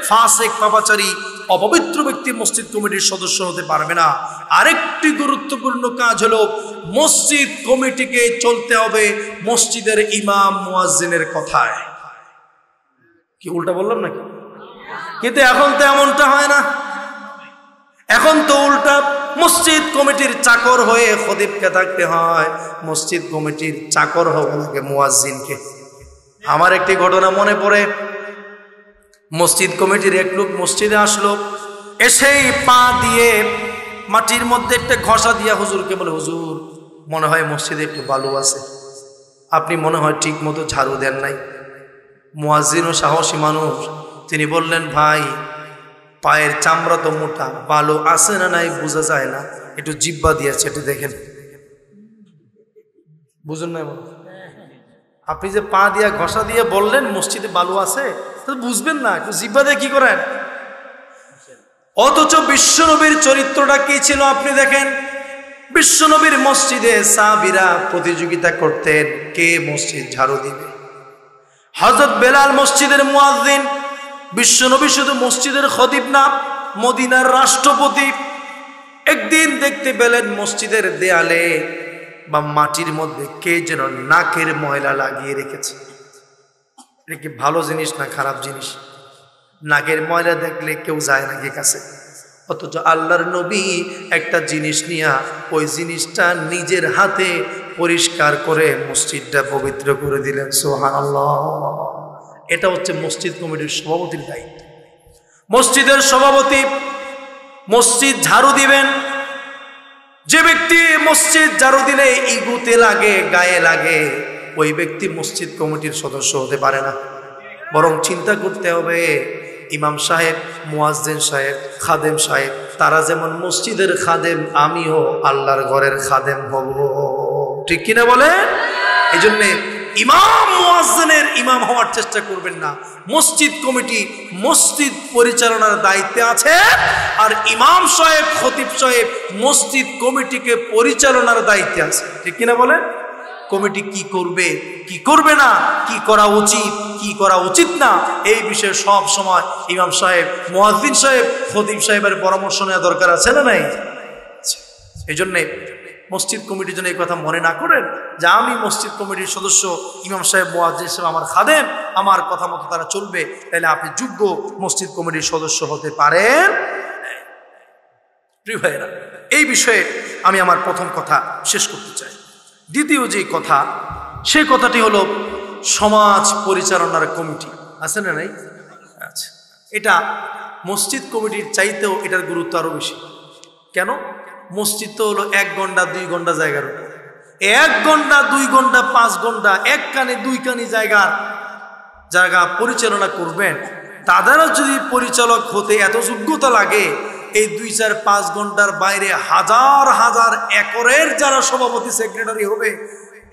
ফাসিক, পাপাচারী, অপবিত্র ব্যক্তি মসজিদ কমিটির সদস্য হতে পারবে না। আরেকটি গুরুত্বপূর্ণ কাজ হলো মসজিদ কমিটিকে চলতে হবে মসজিদের ইমাম মুয়াজ্জিনের কথায়। কি উল্টা বললাম নাকি? কিন্তু এখন তো এমনটা হয় না। এখন তো উল্টা, মসজিদ কমিটির চাকর হয়ে খতিবকে থাকতে হয়, মসজিদ কমিটির চাকর হওয়া লাগে মুয়াজ্জিনকে। আমার একটি ঘটনা মনে পড়ে। মসজিদ কমিটির এক লোক মসজিদে আসলো, এসেই পা দিয়ে মাটির মধ্যে একটা ঘষা দিয়া হুজুরকে বলে, হুজুর মনে হয় মসজিদে একটু বালু আছে, আপনি মনে হয় ঠিক মতো ঝাড়ু দেন নাই। মুয়াজ্জিন ও সাহসী মানুষ, তিনি বললেন, ভাই পায়ের চামড়া তো মোটা, বালু আছে না নাই বোঝা যায় না, একটু জিব্বা দিয়েছে, একটু দেখেন। বুঝুন না? আপনি যে পা দিয়া ঘষা দিয়ে বললেন মসজিদে বালু আছে, বুঝবেন না, একটু জিব্বা দিয়ে কি করেন? অথচ বিশ্বনবীর চরিত্রটা কি ছিল আপনি দেখেন। বিশ্বনবীর মসজিদে সাহাবীরা প্রতিযোগিতা করতেন কে মসজিদ ঝাড়ু দিবে। হযরত বেলাল মসজিদের মুয়াজ্জিন, বিশ্বনবী শুধু মসজিদের খতিব না, মদিনার রাষ্ট্রপতি। একদিন দেখতে পেলেন মসজিদের দেয়ালে বা মাটির মধ্যে কে যেন নাকের ময়লা লাগিয়ে রেখেছে। এটা কি ভালো জিনিস না খারাপ জিনিস? নাকের ময়লা দেখলে কেউ যায় নাকি কাছে? অথচ আল্লাহর নবী একটা জিনিস নিয়ে ওই জিনিসটা নিজের হাতে পরিষ্কার করে মসজিদটা পবিত্র করে দিলেন। সুবহানাল্লাহ। এটা হচ্ছে মসজিদ কমিটির সভাপতির দায়িত্ব। মসজিদের সভাপতি মসজিদ ঝাড়ু দিবেন। যে ব্যক্তি মসজিদ ঝাড়ু দিলে ইগুতে লাগে, গায়ে লাগে, ওই ব্যক্তি মসজিদ কমিটির সদস্য হতে পারে না। বরং চিন্তা করতে হবে, ইমাম সাহেব, মুয়াজ্জিন সাহেব, খাদেম সাহেব, তারা যেমন মসজিদের খাদেম, আমিও আল্লাহর ঘরের খাদেম হব। ঠিক কিনা বলে? এই জন্যে ইমাম মুয়াজ্জিনের ইমাম হওয়ার চেষ্টা করবেন না। মসজিদ কমিটি মসজিদ পরিচালনার দায়িত্বে আছে, আর ইমাম সাহেব, খতিব সাহেব মসজিদ কমিটিকে পরিচালনার দায়িত্বে আছে। ঠিক কিনা বলে? কমিটি কি করবে, কি করবে না, কি করা উচিত, কি করা উচিত না, এই বিষয়ে সব সময় ইমাম সাহেব, মুয়াজ্জিন সাহেব, খতিব সাহেবের পরামর্শ নেওয়া দরকার আছে না নাই? এই জন্যে মসজিদ কমিটির জন্য এই কথা মনে না করেন যে আমি মসজিদ কমিটির সদস্য, ইমাম সাহেব, মুয়াজ্জিন সাহেব আমার খাদেম, আমার কথা মতো তারা চলবে, তাহলে আপনি যোগ্য মসজিদ কমিটির সদস্য হতে পারেন। প্রিয় ভাইয়েরা, এই বিষয়ে আমি আমার প্রথম কথা শেষ করতে চাই। দ্বিতীয় যে কথা, সেই কথাটি হলো সমাজ পরিচালনার কমিটি আছে না নাই? আচ্ছা, এটা মসজিদ কমিটির চাইতেও এটার গুরুত্ব আরো বেশি। কেন? মসজিদ তো হলো 1 ঘন্টা 2 ঘন্টা জায়গার উপর। 1 ঘন্টা 2 ঘন্টা 5 ঘন্টা এক কানে 2 কানি জায়গা পরিচালনা করবেন, তাদেরও যদি পরিচালক হতে এত যোগ্যতা লাগে, এই 2-4-5 ঘন্টার বাইরে হাজার হাজার একরের যারা সভাপতি, সেক্রেটারি হবে,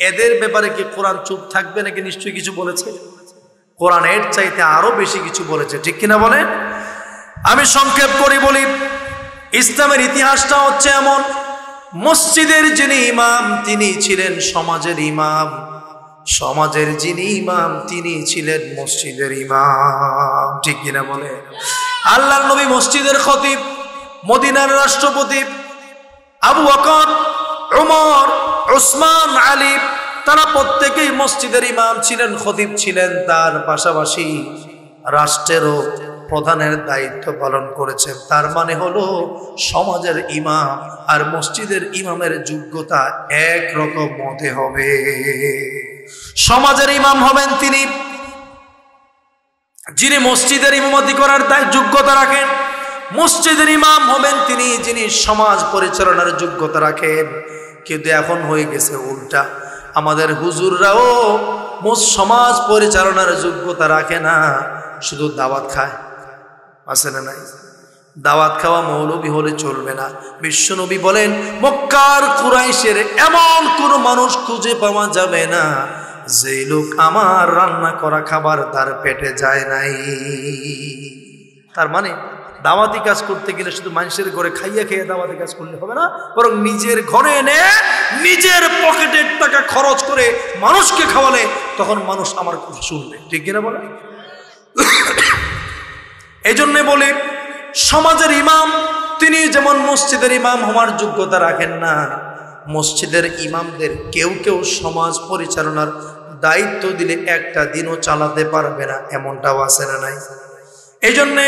এদের ব্যাপারে কি কোরআন চুপ থাকবে নাকি? নিশ্চয়ই কিছু বলেছে। কোরআন এর চাইতে আরো বেশি কিছু বলেছে। ঠিক কিনা বলেন? আমি সংক্ষেপ করে বলি, ইসলামের ইতিহাসটা হচ্ছে এমন, মসজিদের যিনি ইমাম তিনি ছিলেন সমাজের ইমাম, সমাজের যিনি ইমাম তিনি ছিলেন মসজিদের ইমাম। ঠিক কিনা বলে? আল্লাহর নবী মসজিদের খতিব, মদিনার রাষ্ট্রপতি আবু বকর, ওমর, উসমান, আলী, তারা প্রত্যেকেই মসজিদের ইমাম ছিলেন, খতিব ছিলেন। তার পাশাপাশি রাষ্ট্রেরও প্রধানের দায়িত্ব পালন করেছেন। তার মানে হলো সমাজের ইমাম আর মসজিদের ইমামের যোগ্যতা একরকম হতে হবে। সমাজের ইমাম হবেন তিনি যিনি মসজিদের ইমামতি করার যোগ্যতা রাখেন, মসজিদের ইমাম হবেন তিনি যিনি সমাজ পরিচালনার যোগ্যতা রাখেন। কিন্তু এখন হয়ে গেছে উল্টা, আমাদের হুজুররাও সমাজ পরিচালনার যোগ্যতা রাখে না, শুধু দাওয়াত খায়। আছে না নাই? দাওয়াত খাওয়া মৌলবী হলে চলবে না। বিশ্বনবী বলেন, মক্কার কুরাইশের এমন কোন মানুষ খুঁজে পাওয়া যাবে না যে লোক আমার রান্না করা খাবার তার পেটে যায় নাই। তার মানে দাওয়াতি কাজ করতে গেলে শুধু মানুষের ঘরে খাইয়া খেয়ে দাওয়াতি কাজ করলে হবে না, বরং নিজের ঘরে এনে নিজের পকেটের টাকা খরচ করে মানুষকে খাওয়ালে তখন মানুষ আমার কথা শুনবে। ঠিক কিনা বলে? এই জন্যে বলে সমাজের ইমাম তিনি যেমন মসজিদের ইমাম হওয়ার যোগ্যতা রাখেন না, মসজিদের ইমামদের কেউ কেউ সমাজ পরিচালনার দায়িত্ব দিলে একটা দিনও চালাতে পারবে না, এমনটাও আছে না নাই? এই জন্যে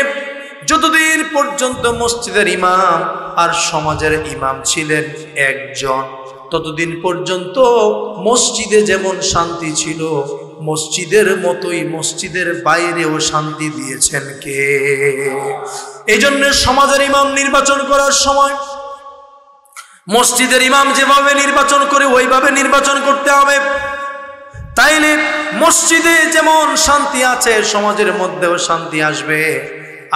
যতদিন পর্যন্ত মসজিদের ইমাম আর সমাজের ইমাম ছিলেন একজন, ততদিন পর্যন্ত মসজিদে যেমন শান্তি ছিল, মসজিদের মতোই মসজিদের বাইরেও শান্তি দিয়েছেন কে? এই জন্য সমাজের ইমাম নির্বাচন করার সময় মসজিদের ইমাম যেভাবে নির্বাচন করে ওইভাবে নির্বাচন করতে হবে। তাইলে মসজিদে যেমন শান্তি আছে সমাজের মধ্যেও শান্তি আসবে।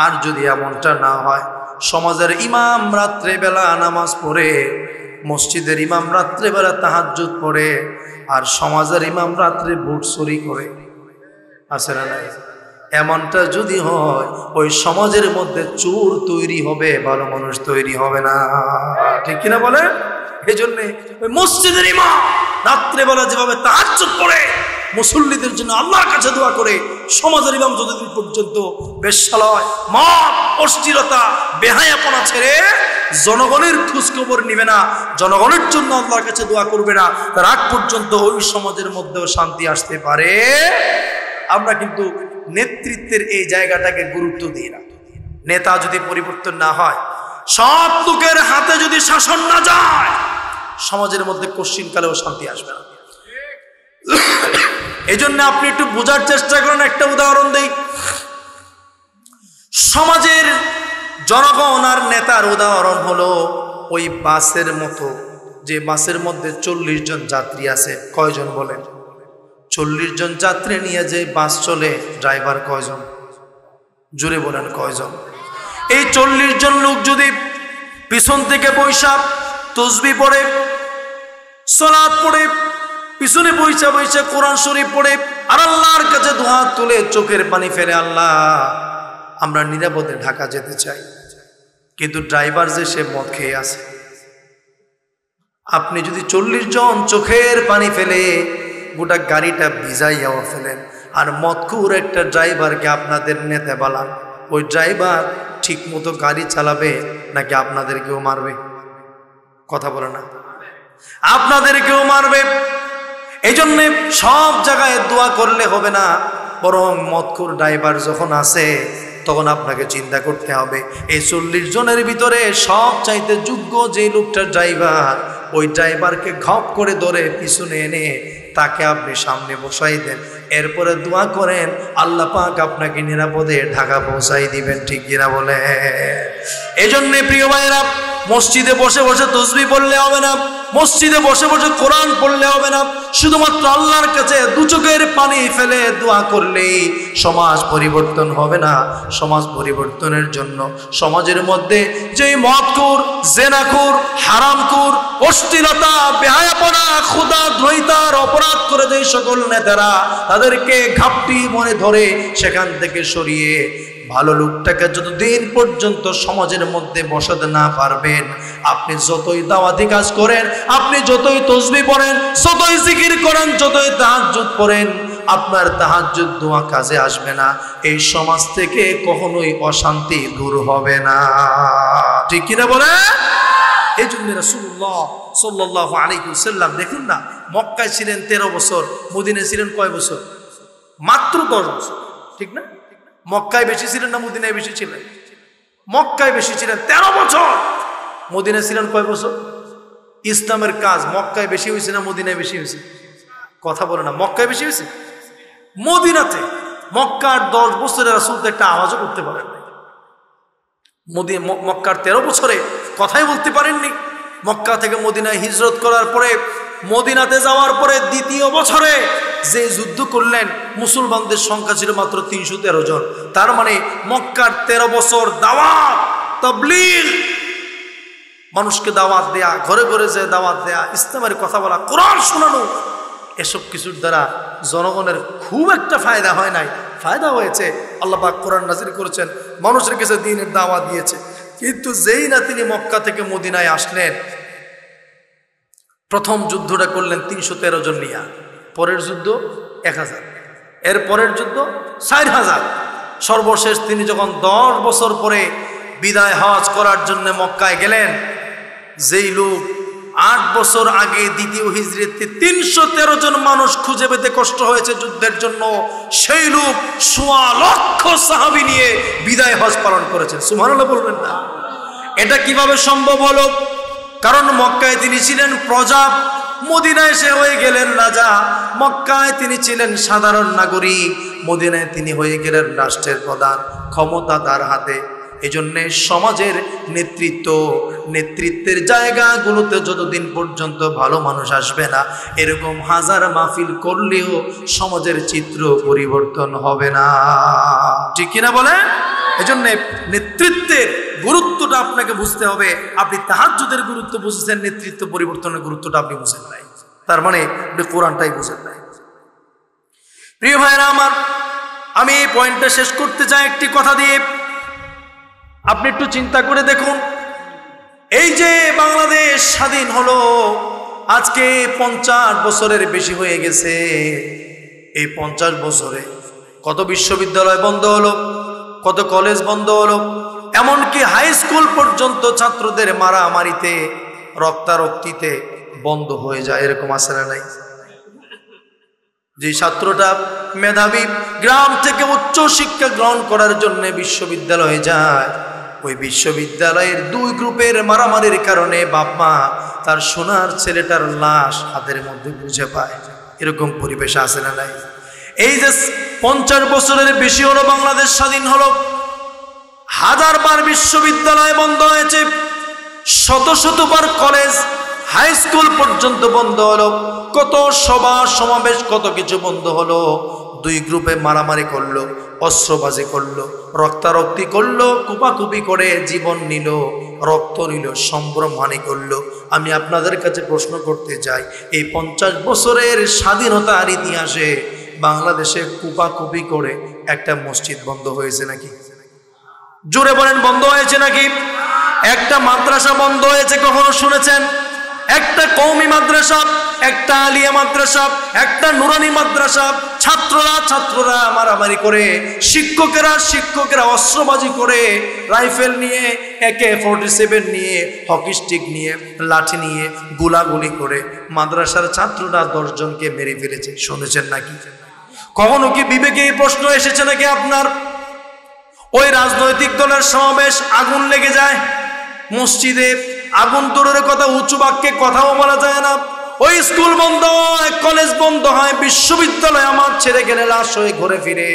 আর যদি এমনটা না হয়, সমাজের ইমাম রাত্রেবেলা নামাজ পড়ে, মসজিদের ইমাম রাত্রেবেলা তাহাজ্জুদ পড়ে, আর সমাজের ইমাম রাত্রে বুট চুরি করে, আছে না নাই? এমনটা যদি হয়, ওই সমাজের মধ্যে চোর তৈরি হবে, ভালো মানুষ তৈরি হবে না। ঠিক কিনা বলে? এই জন্যে ওই মসজিদের ইমাম রাত্রেবেলা যেভাবে তাহাজ্জুদ পড়ে মুসল্লিদের জন্য আল্লাহর কাছে দোয়া করে, সমাজের ইমাম যতদিন পর্যন্ত বেশ্যালয়, মদ, অশ্লীলতা, বেহায়াপনা ছেড়ে জনগণের খোঁজখবর নিবে না, জনগণের জন্য আল্লাহর কাছে দোয়া করবে না, তার আগ পর্যন্ত ওই সমাজের মধ্যেও শান্তি আসতে পারে। আমরা কিন্তু নেতৃত্বের এই জায়গাটাকে গুরুত্ব দিই না। নেতা যদি পরিবর্তন না হয়, সব লোকের হাতে যদি শাসন না যায়, সমাজের মধ্যে কশ্চিনকালেও শান্তি আসবে না। এই জন্য আপনি একটু বোঝার চেষ্টা করেন। একটা উদাহরণ দেই, সমাজের জনগণ আর নেতার উদাহরণ হলো ওই বাসের মতো, যে বাসের মধ্যে 40 জন যাত্রী আছে। কয়জন বলেন? 40 জন যাত্রী নিয়ে যে বাস চলে, ড্রাইভার কয়জন? জোরে বলেন কয়জন? এই 40 জন লোক যদি পিছন থেকে বৈশা তসবিহ পড়ে, সালাত পড়ে, পিছনে বৈশা বৈশা কোরআন শরীফ পড়ে, আর আল্লাহর কাছে দুহাত তুলে চোখের পানি ফেলে, আল্লাহ আমরা নিরাপদে ঢাকা যেতে চাই, কিন্তু ড্রাইভার যে সে মদ খেয়ে আছে, আপনি যদি 40 জন চোখের পানি ফেলে গোটা গাড়িটা ভিজাইয়াও ফেলেন, আর মদখুর একটা ড্রাইভারকে আপনাদের নেতা বানান, ওই ড্রাইভার ঠিক মতো গাড়ি চালাবে নাকি আপনাদেরকেও মারবে? কথা বলে না? আপনাদেরকেও মারবে। এই জন্যে সব জায়গায় দোয়া করলে হবে না, বরং মদখুর ড্রাইভার যখন আসে তখন আপনাকে চিন্তা করতে হবে, এই 40 জনের ভিতরে সব চাইতে যোগ্য যে লোকটা ড্রাইভার, ওই ড্রাইভারকে ঘপ করে ধরে পিছনে এনে তাকে আপনি সামনে বসাই দেন, এরপরে দোয়া করেন আল্লাহ পাক আপনাকে নিরাপদে ঢাকা পৌঁছাই দিবেন। ঠিক কিনা বলে? এই জন্যে প্রিয় ভাইরা, মসজিদে বসে বসে তসবিহ পড়লে হবে না, মসজিদে বসে বসে কোরআন পড়লে হবে না, শুধুমাত্র আল্লাহর কাছে দু চোখের পানি ফেলে দোয়া করলেই সমাজ পরিবর্তন হবে না। সমাজ পরিবর্তনের জন্য সমাজের মধ্যে যেই মদখোর, জেনাখোর, হারামখোর, অশ্লীলতা, বেহায়াপনা, ক্ষুধাদ্রোহিতার অপরাধ করে যেই সকল নেতারা, তাদেরকে ঘাপটি মনে ধরে সেখান থেকে সরিয়ে ভালো লোকটাকে যতদিন পর্যন্ত সমাজের মধ্যে বসাতে না পারবেন, আপনি যতই দাওয়াতি কাজ করেন, আপনি যতই তাসবিহ পড়েন, যতই জিকির করেন, যতই তাহাজ্জুদ পড়েন, আপনার তাহাজ্জুদ দোয়া কাজে আসবে না। এই সমাজ থেকে কখনোই অশান্তি দূর হবে না। ঠিক কিনা বলে? এই জন্য রাসূলুল্লাহ সাল্লাল্লাহু আলাইহি ওয়াসাল্লাম দেখুন না, মক্কায় ছিলেন 13 বছর, মদিনায় ছিলেন কয় বছর? মাত্র 10 বছর। ঠিক না? মক্কায় বেশি ছিলেন না মদিনায় বেশি ছিলেন? মক্কায় বেশি ছিলেন 13 বছর। মদিনায় ছিলেন কয় বছর? ইসলামের কাজ মক্কায় বেশি হয়েছে না মদিনায় বেশি হয়েছে? কথা বলে না। মক্কায় বেশি হয়েছে? মদিনাতে মক্কার 10 বছরে রাসূল তো একটা আওয়াজও করতে পারেন নাই। মক্কার 13 বছরে কথাই বলতে পারেননি। মক্কা থেকে মদিনায় হিজরত করার পরে, মদিনাতে যাওয়ার পরে দ্বিতীয় বছরে যে যুদ্ধ করলেন, মুসলমানদের সংখ্যা ছিল মাত্র 313 জন। তার মানে মক্কার 13 বছর দাওয়াত, তাবলীগ, মানুষকে দাওয়াত দেয়া, ঘরে ঘরে যে দাওয়াত দেয়া, ইসলামের কথা বলা, কোরআন শোনানো, এসব কিছুর দ্বারা জনগণের খুব একটা ফায়দা হয় নাই। ফায়দা হয়েছে, আল্লাহ পাক কোরআন নাযিল করেছেন, মানুষের কাছে দ্বীনের দাওয়াত দিয়েছে। কিন্তু যেই না তিনি মক্কা থেকে মদিনায় আসলেন, প্রথম যুদ্ধটা করলেন 313 জন নিয়ে, পরের যুদ্ধ 1000, এর পরের যুদ্ধ 4000। সর্বশেষ তিনি যখন 10 বছর পরে বিদায় হজ করার জন্য মক্কায় গেলেন, যেই লোক 8 বছর আগে দ্বিতীয় হিজরিতে 313 জন মানুষ খুঁজে পেতে কষ্ট হয়েছে যুদ্ধের জন্য, সেই লোক 1.25 লক্ষ সাহাবী নিয়ে বিদায় হজ পালন করেছেন। সুবহানাল্লাহ বলবেন না? এটা কিভাবে সম্ভব হলো? কারণ মক্কায় তিনি ছিলেন প্রজা, মদিনায় সে হয়ে গেলেন রাজা। মক্কায় তিনি ছিলেন সাধারণ নাগরিক, মদিনায় তিনি হয়ে গেলেন রাষ্ট্রের প্রধান, ক্ষমতা তার হাতে। এই জন্য সমাজের নেতৃত্বের জায়গাগুলোতে যতদিন পর্যন্ত ভালো মানুষ আসবে না, এরকম হাজার মাহফিল করলেও সমাজের চিত্র পরিবর্তন হবে না। ঠিক কিনা বলে? এই জন্য নেতৃত্বের গুরুত্বটা আপনাকে বুঝতে হবে। আপনি তাহাজ্জুদের গুরুত্ব বুঝেছেন, নেতৃত্ব পরিবর্তনের গুরুত্বটা আপনি বুঝেন নাই। তার মানে আপনি কোরআনটাই বুঝেন নাই। প্রিয় ভাইরা আমার, আমি এই পয়েন্টটা শেষ করতে চাই একটি কথা দিয়ে। আপনি একটু চিন্তা করে দেখুন, এই যে বাংলাদেশ স্বাধীন হলো, আজকে 50 বছরের বেশি হয়ে গেছে। এই 50 বছরে কত বিশ্ববিদ্যালয় বন্ধ হলো, কত কলেজ বন্ধ হলো, এমনকি হাই স্কুল পর্যন্ত ছাত্রদের মারামারিতে, রক্তারক্তিতে বন্ধ হয়ে যায়। এরকম আছে না নাই? যে ছাত্রটা মেধাবী, গ্রাম থেকে উচ্চ শিক্ষা গ্রহণ করার জন্য বিশ্ববিদ্যালয়ে যায়, ওই বিশ্ববিদ্যালয়ের 2 গ্রুপের মারামারির কারণে বাপ মা তার সোনার ছেলেটার লাশ হাতের মধ্যে বুঝে পায়। এরকম পরিবেশ আছে না নাই? এই যে 50 বছরের বেশি হলো বাংলাদেশ স্বাধীন হলো, হাজারবার বিশ্ববিদ্যালয় বন্ধ হয়েছে, শত শতবার কলেজ, হাই স্কুল পর্যন্ত বন্ধ হলো, কত সভা সমাবেশ, কত কিছু বন্ধ হলো। 2 গ্রুপে মারামারি করলো, অস্ত্রবাজি করলো, রক্তারক্তি করলো, কুপাকুপি করে জীবন নিল, রক্ত নিল, সম্ভ্রমহানি করলো। আমি আপনাদের কাছে প্রশ্ন করতে চাই, এই 50 বছরের স্বাধীনতার ইতিহাসে বাংলাদেশে কুপাকুপি করে একটা মসজিদ বন্ধ হয়েছে নাকি? জোরে বলেন, বন্ধ হয়েছে নাকি? একটা মাদ্রাসা বন্ধ হয়েছে কখনো শুনেছেন? একটা কওমি মাদ্রাসা, একটা আলিয়া মাদ্রাসা, একটা নুরানি মাদ্রাসা, ছাত্ররা মারামারি করে, শিক্ষকেরা অস্ত্রবাজি করে, রাইফেল নিয়ে, AK-47 নিয়ে, হকি স্টিক নিয়ে, লাঠি নিয়ে গুলাগুলি করে মাদ্রাসার ছাত্ররা 10 জনকে মেরে ফেলেছে। শুনেছেন নাকি? কখনো কি বিবেকে এই প্রশ্ন এসেছে নাকি আপনার? ওই রাজনৈতিক দলের সমাবেশ, আগুন লেগে যায় মসজিদে, আগুন দূরের কথা, উঁচু বাক্যে কথাও বলা যায় না। ওই স্কুল বন্ধ হয়, কলেজ বন্ধ হয়, বিশ্ববিদ্যালয় আমার ছেড়ে গেলে লাশ হয়ে ঘুরে ফিরে।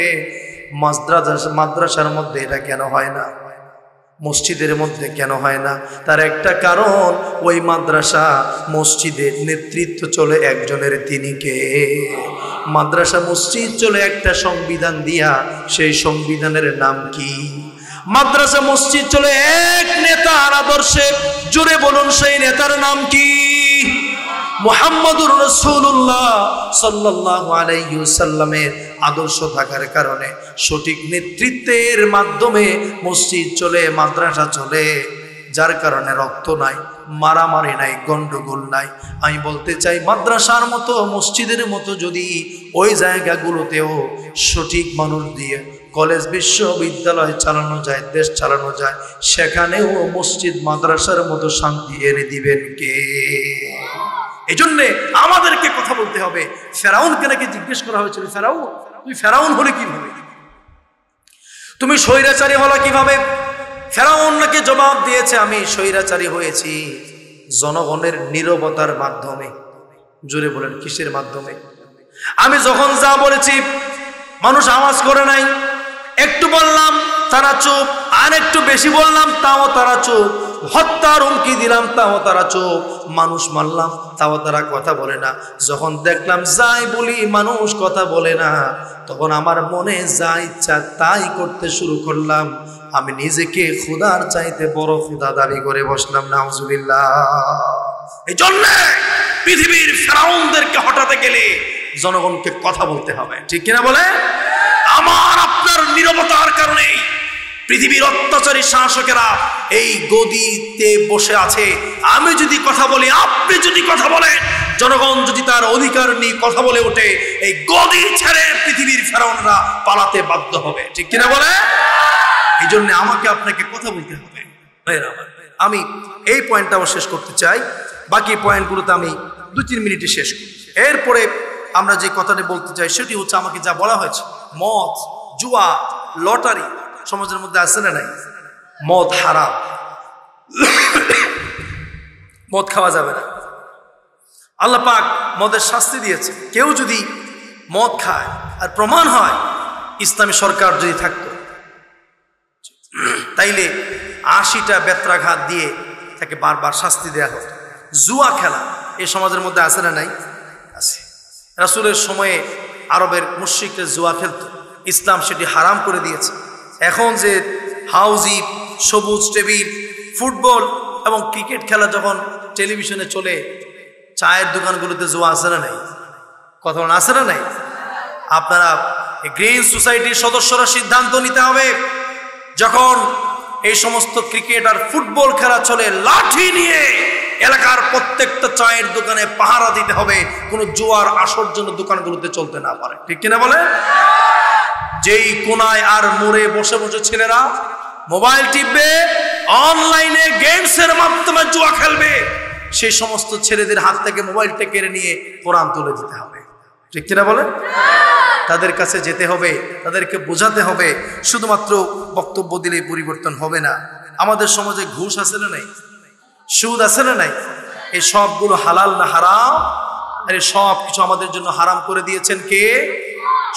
মাদ্রাসার মধ্যে এটা কেন হয় না? মসজিদের মধ্যে কেন হয় না? তার একটা কারণ, ওই মাদ্রাসা মসজিদের নেতৃত্ব চলে একজনের, তিনি কে? মাদ্রাসা মসজিদ চলে একটা সংবিধান দিয়া, সেই সংবিধানের নাম কি? মাদ্রাসা মসজিদ চলে এক নেতার আদর্শে, জোরে বলুন সেই নেতার নাম কি? মুহাম্মদুর রাসূলুল্লাহ সাল্লাল্লাহু আলাইহি ওয়াসাল্লামের আদর্শ থাকার কারণে সঠিক নেতৃত্বের মাধ্যমে মসজিদ চলে, মাদ্রাসা চলে, যার কারণে রক্ত নাই, মারামারি নাই, গন্ডগোল নাই। আমি বলতে চাই মাদ্রাসার মতো মসজিদের মতো যদি ওই জায়গাগুলোতেও সঠিক মানুষ দিয়ে কলেজ বিশ্ববিদ্যালয় চালানো যায়, দেশ চালানো যায়, সেখানেও মসজিদ মাদ্রাসার মতো শান্তি এনে দিবেন কে? এই জন্যে আমাদেরকে কথা বলতে হবে। ফেরাউনকে নাকি জিজ্ঞেস করা হয়েছিল, ফেরাউন তুমি ফেরাউন হলে কিভাবে, তুমি স্বৈরাচারী হলো কিভাবে? ফেরাউন নাকি জবাব দিয়েছে, আমি স্বৈরাচারী হয়েছি জনগণের নীরবতার মাধ্যমে। জোরে বলেন, কিসের মাধ্যমে? আমি যখন যা বলেছি মানুষ আওয়াজ করে নাই, একটু বললাম তারা চুপ, আর একটু বেশি বললাম তাও তারা চুপ, হত্যার হুমকি দিলাম তাও তারা চুপ, মানুষ মারলাম তাও তারা কথা বলে না। যখন দেখলাম যাই বলি মানুষ কথা বলে না, তখন আমার মনে যা ইচ্ছা তাই করতে শুরু করলাম। আমি নিজেকে খোদার চাইতে বড় খোদা দাবি করে বসলাম। নাউজুবিল্লাহ। এই জন্য পৃথিবীর ফেরাউনদেরকে হটাতে গেলে জনগণকে কথা বলতে হবে, ঠিক কিনা বলে? আমার আপনার নীরবতার কারণে পৃথিবীর অত্যাচারী শাসকেরা এই গদিতে বসে আছে। আমি যদি কথা বলি, আপনি যদি কথা বলেন, জনগণ যদি তার অধিকার নিয়ে কথা বলে ওঠে, এই গদি ছেড়ে পৃথিবীর ফেরাউনরা পালাতে বাধ্য হবে, ঠিক কিনা বলে? এই জন্য আমাকে আপনাকে কথা বলতে হবে। আমি এই পয়েন্টটাও শেষ করতে চাই, বাকি পয়েন্টগুলোতে আমি 2-3 মিনিটে শেষ করি। এরপরে আমরা যে কথাটি বলতে চাই সেটি হচ্ছে, আমাকে যা বলা হয়েছে মদ, জুয়া, লটারি সমাজের মধ্যে আছে না নাই? মদ হারাম, মদ খাওয়া যাবে না। আল্লাহ পাক মদের শাস্তি দিয়েছে। কেউ যদি মদ খায় আর প্রমাণ হয়, ইসলামী সরকার যদি থাকতো তাইলে 80টা বেত্রাঘাত দিয়ে তাকে বারবার শাস্তি দেওয়া হতো। জুয়া খেলা এই সমাজের মধ্যে আছে না নাই? আছে। রাসূলের সময়ে আরবের মুশরিকরা জুয়া খেলত, ইসলাম সেটি হারাম করে দিয়েছে। এখন যে হাউজি, সবুজ টেবিল, ফুটবল এবং ক্রিকেট খেলা যখন টেলিভিশনে চলে, চায়ের দোকানগুলোতে জুয়া আছে না নাই? কথা বলেন, আছে না নাই? আপনারা গ্রিন সোসাইটির সদস্যরা সিদ্ধান্ত নিতে হবে, যখন এই সমস্ত ক্রিকেট আর ফুটবল খেলা চলে, লাঠি নিয়ে এলাকার প্রত্যেকটা চায়ের দোকানে পাহারা দিতে হবে, কোনো জুয়ার আসর জন্য দোকানগুলোতে চলতে না পারে, ঠিক কিনা বলে? যেই কোনায় আর মোড়ে বসে বসে ছেলেরা মোবাইল টিপবে, অনলাইনে গেমসের মাধ্যমে জুয়া খেলবে, সেই সমস্ত ছেলেদের হাত থেকে মোবাইলটা কেড়ে নিয়ে কোরআন তুলে দিতে হবে, ঠিক কিনা বলে? তাদের কাছে যেতে হবে, তাদেরকে বোঝাতে হবে। শুধুমাত্র বক্তব্য দিলেই পরিবর্তন হবে না। আমাদের সমাজে ঘুষ আছে না নাই? সুদ আছে না নাই? এই সবগুলো হালাল না হারাম? আরে সব কিছু আমাদের জন্য হারাম করে দিয়েছেন কে?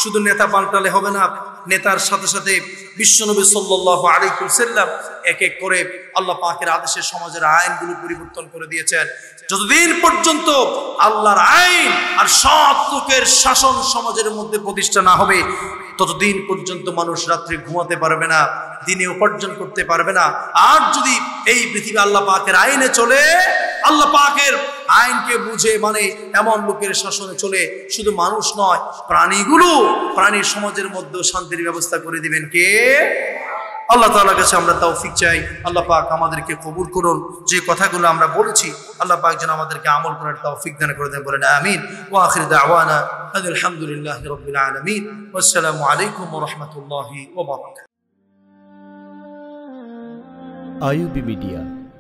শুধু নেতা পাল্টালে হবে না, নেতার সাথে সাথে বিশ্বনবী সাল্লাল্লাহু আলাইহি ওয়াসাল্লাম এক এক করে আল্লাহ পাকের আদেশে সমাজের আইনগুলো পরিবর্তন করে দিয়েছেন। যতদিন পর্যন্ত আল্লাহর আইন আর সৎ লোকের শাসন সমাজের মধ্যে প্রতিষ্ঠা না হবে, ততদিন পর্যন্ত মানুষ রাত্রে ঘুমাতে পারবে না, দিনে উপার্জন করতে পারবে না। আর যদি এই পৃথিবী আল্লাহ পাকের আইনে চলে, আল্লাহ পাকের আইনকে বুঝে মানে এমন লোকের শাসনে চলে, শুধু মানুষ নয়, প্রাণীর সমাজের মধ্যে শান্তির ব্যবস্থা করে দিবেন কে? আল্লাহ তাআলার কাছে আমরা তৌফিক চাই। আল্লাহ পাক আমাদেরকে কবুল করুন। যে কথাগুলো আমরা বলেছি আল্লাহ পাক যেন আমাদেরকে আমল করার তৌফিক দান করে দেন, বলেন আমিন। ওয়া আখির দাওয়ানা আলহামদুলিল্লাহি রাব্বিল আলামিন। ওয়াসসালামু আলাইকুম ওয়া রাহমাতুল্লাহি ওয়া বারাকাতুহু। IUB media